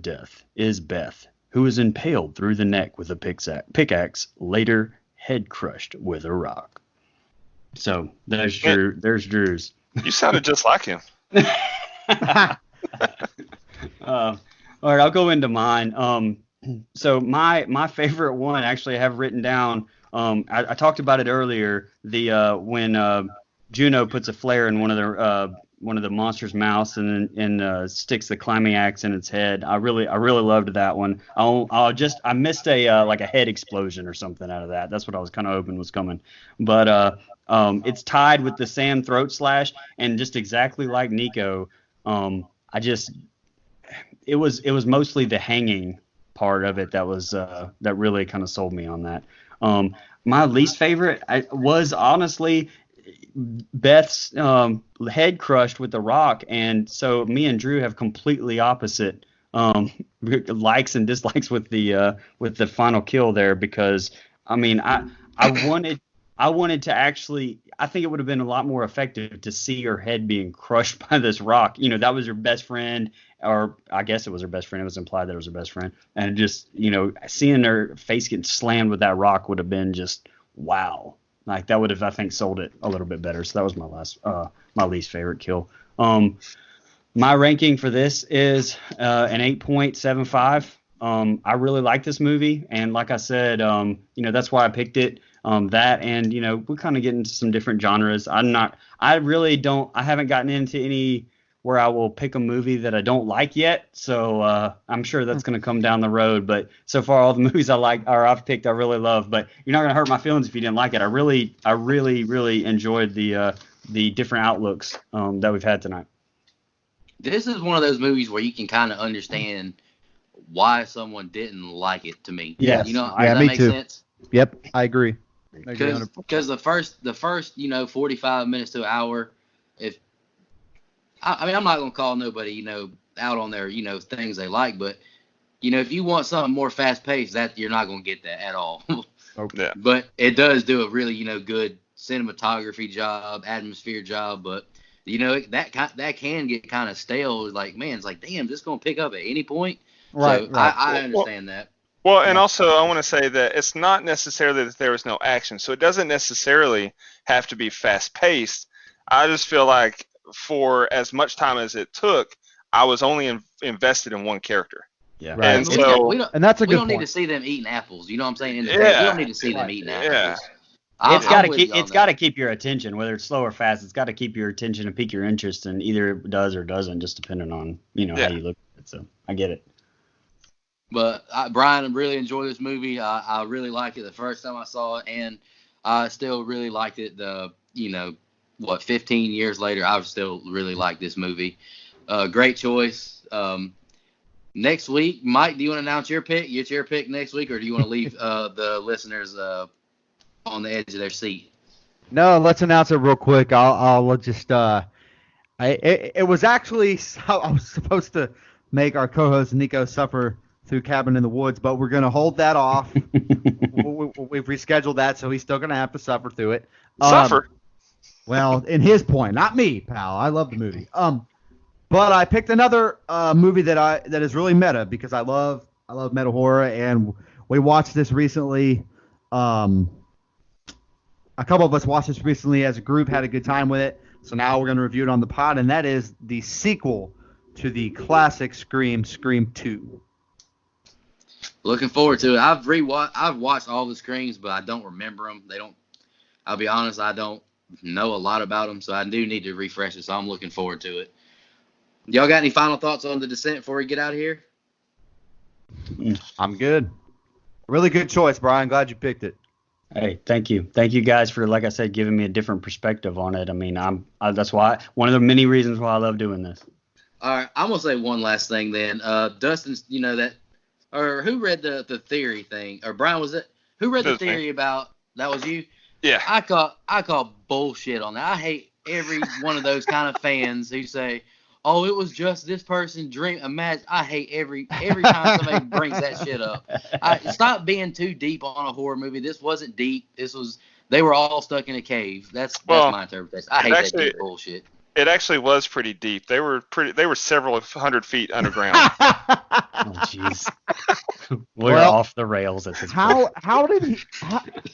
death is Beth, who is impaled through the neck with a pickaxe, later head crushed with a rock. So there's Drew. There's Drew's. You sounded just like him. All right, I'll go into mine. So my favorite one, actually, I have written down. I talked about it earlier. When Juno puts a flare in one of the monster's mouths and sticks the climbing axe in its head. I really loved that one. I missed a head explosion or something out of that. That's what I was kind of hoping was coming. But it's tied with the Sam throat slash, and just exactly like Nico. It was mostly the hanging part of it that really kind of sold me on that. My least favorite was honestly Beth's head crushed with the rock, and so me and Drew have completely opposite likes and dislikes with the final kill there, because I mean I wanted to actually, I think it would have been a lot more effective to see her head being crushed by this rock. You know, that was her best friend, or I guess it was her best friend. It was implied that it was her best friend. And just, seeing her face get slammed with that rock would have been just wow. Like, that would have, I think, sold it a little bit better. So that was my least favorite kill. My ranking for this is an 8.75. I really like this movie, and like I said, that's why I picked it. That, and we kind of get into some different genres. I haven't gotten into any where I will pick a movie that I don't like yet. So I'm sure that's going to come down the road. But so far, all the movies I like or I've picked, I really love. But you're not going to hurt my feelings if you didn't like it. I really enjoyed the different outlooks that we've had tonight. This is one of those movies where you can kind of understand why someone didn't like it. To me, Yes. you know, Yeah, does that me make too. sense? Yep, I agree. I agree 100%. Because the first 45 minutes to an hour, if I mean I'm not gonna call nobody out on their things they like, but if you want something more fast paced, that you're not gonna get that at all. Yeah. But it does do a really good cinematography job, atmosphere job, but that can get kind of stale. Like, man, it's like, damn, this gonna pick up at any point. Right, So right. I understand that. Well, and also I want to say that it's not necessarily that there was no action, so it doesn't necessarily have to be fast paced. I just feel like for as much time as it took, I was only invested in one character. Yeah. Right. And We so, don't- And that's a we good don't need to point. see them eating apples. You know what I'm saying? We Yeah. don't need to see them eating Yeah. apples. It's got to I'm with keep. you on It's got to that. keep your attention, whether it's slow or fast. It's got to keep your attention and pique your interest, and either it does or doesn't, just depending on Yeah. how you look at it. So I get it. But Brian, I really enjoyed this movie. I really liked it the first time I saw it, and I still really liked it. 15 years later, I still really like this movie. Great choice. Next week, Mike, do you want to announce your pick? It's your pick next week, or do you want to leave the listeners on the edge of their seat? No, let's announce it real quick. I'll just it was actually I was supposed to make our co-host Nico suffer through Cabin in the Woods, but we're gonna hold that off. We've rescheduled that, so he's still gonna have to suffer through it. suffer. Well, in his point, not me, pal. I love the movie. But I picked another movie that is really meta because I love meta horror, and we watched this recently. A couple of us watched this recently as a group, had a good time with it. So now we're going to review it on the pod, and that is the sequel to the classic Scream 2. Looking forward to it. I've watched all the Screams, but I don't remember them. I'll be honest, I don't know a lot about them, so I do need to refresh it. So I'm looking forward to it. Y'all got any final thoughts on The Descent before we get out of here? I'm good. Really good choice, Brian. Glad you picked it. Hey, thank you guys for, like I said, giving me a different perspective on it. I mean, that's why one of the many reasons why I love doing this. All right, I'm gonna say one last thing then. Dustin's, or who read the theory thing? Or Brian, was it? Who read the That was me. theory about? That was you. Yeah. I call bullshit on that. I hate every one of those kind of fans who say, "Oh, it was just this person dream." Imagine. I hate every time somebody brings that shit up. Stop being too deep on a horror movie. This wasn't deep. They were all stuck in a cave. That's my interpretation. I hate that deep bullshit. It actually was pretty deep. They were several hundred feet underground. Oh, jeez. We're off the rails at this point.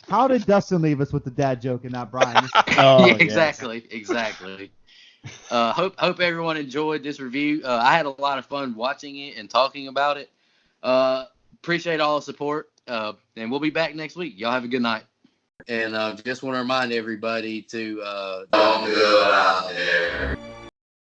How did Dustin leave us with the dad joke and not Brian? Oh, Yeah, exactly. Hope everyone enjoyed this review. I had a lot of fun watching it and talking about it. Appreciate all the support. And we'll be back next week. Y'all have a good night. And just want to remind everybody to don't go out there.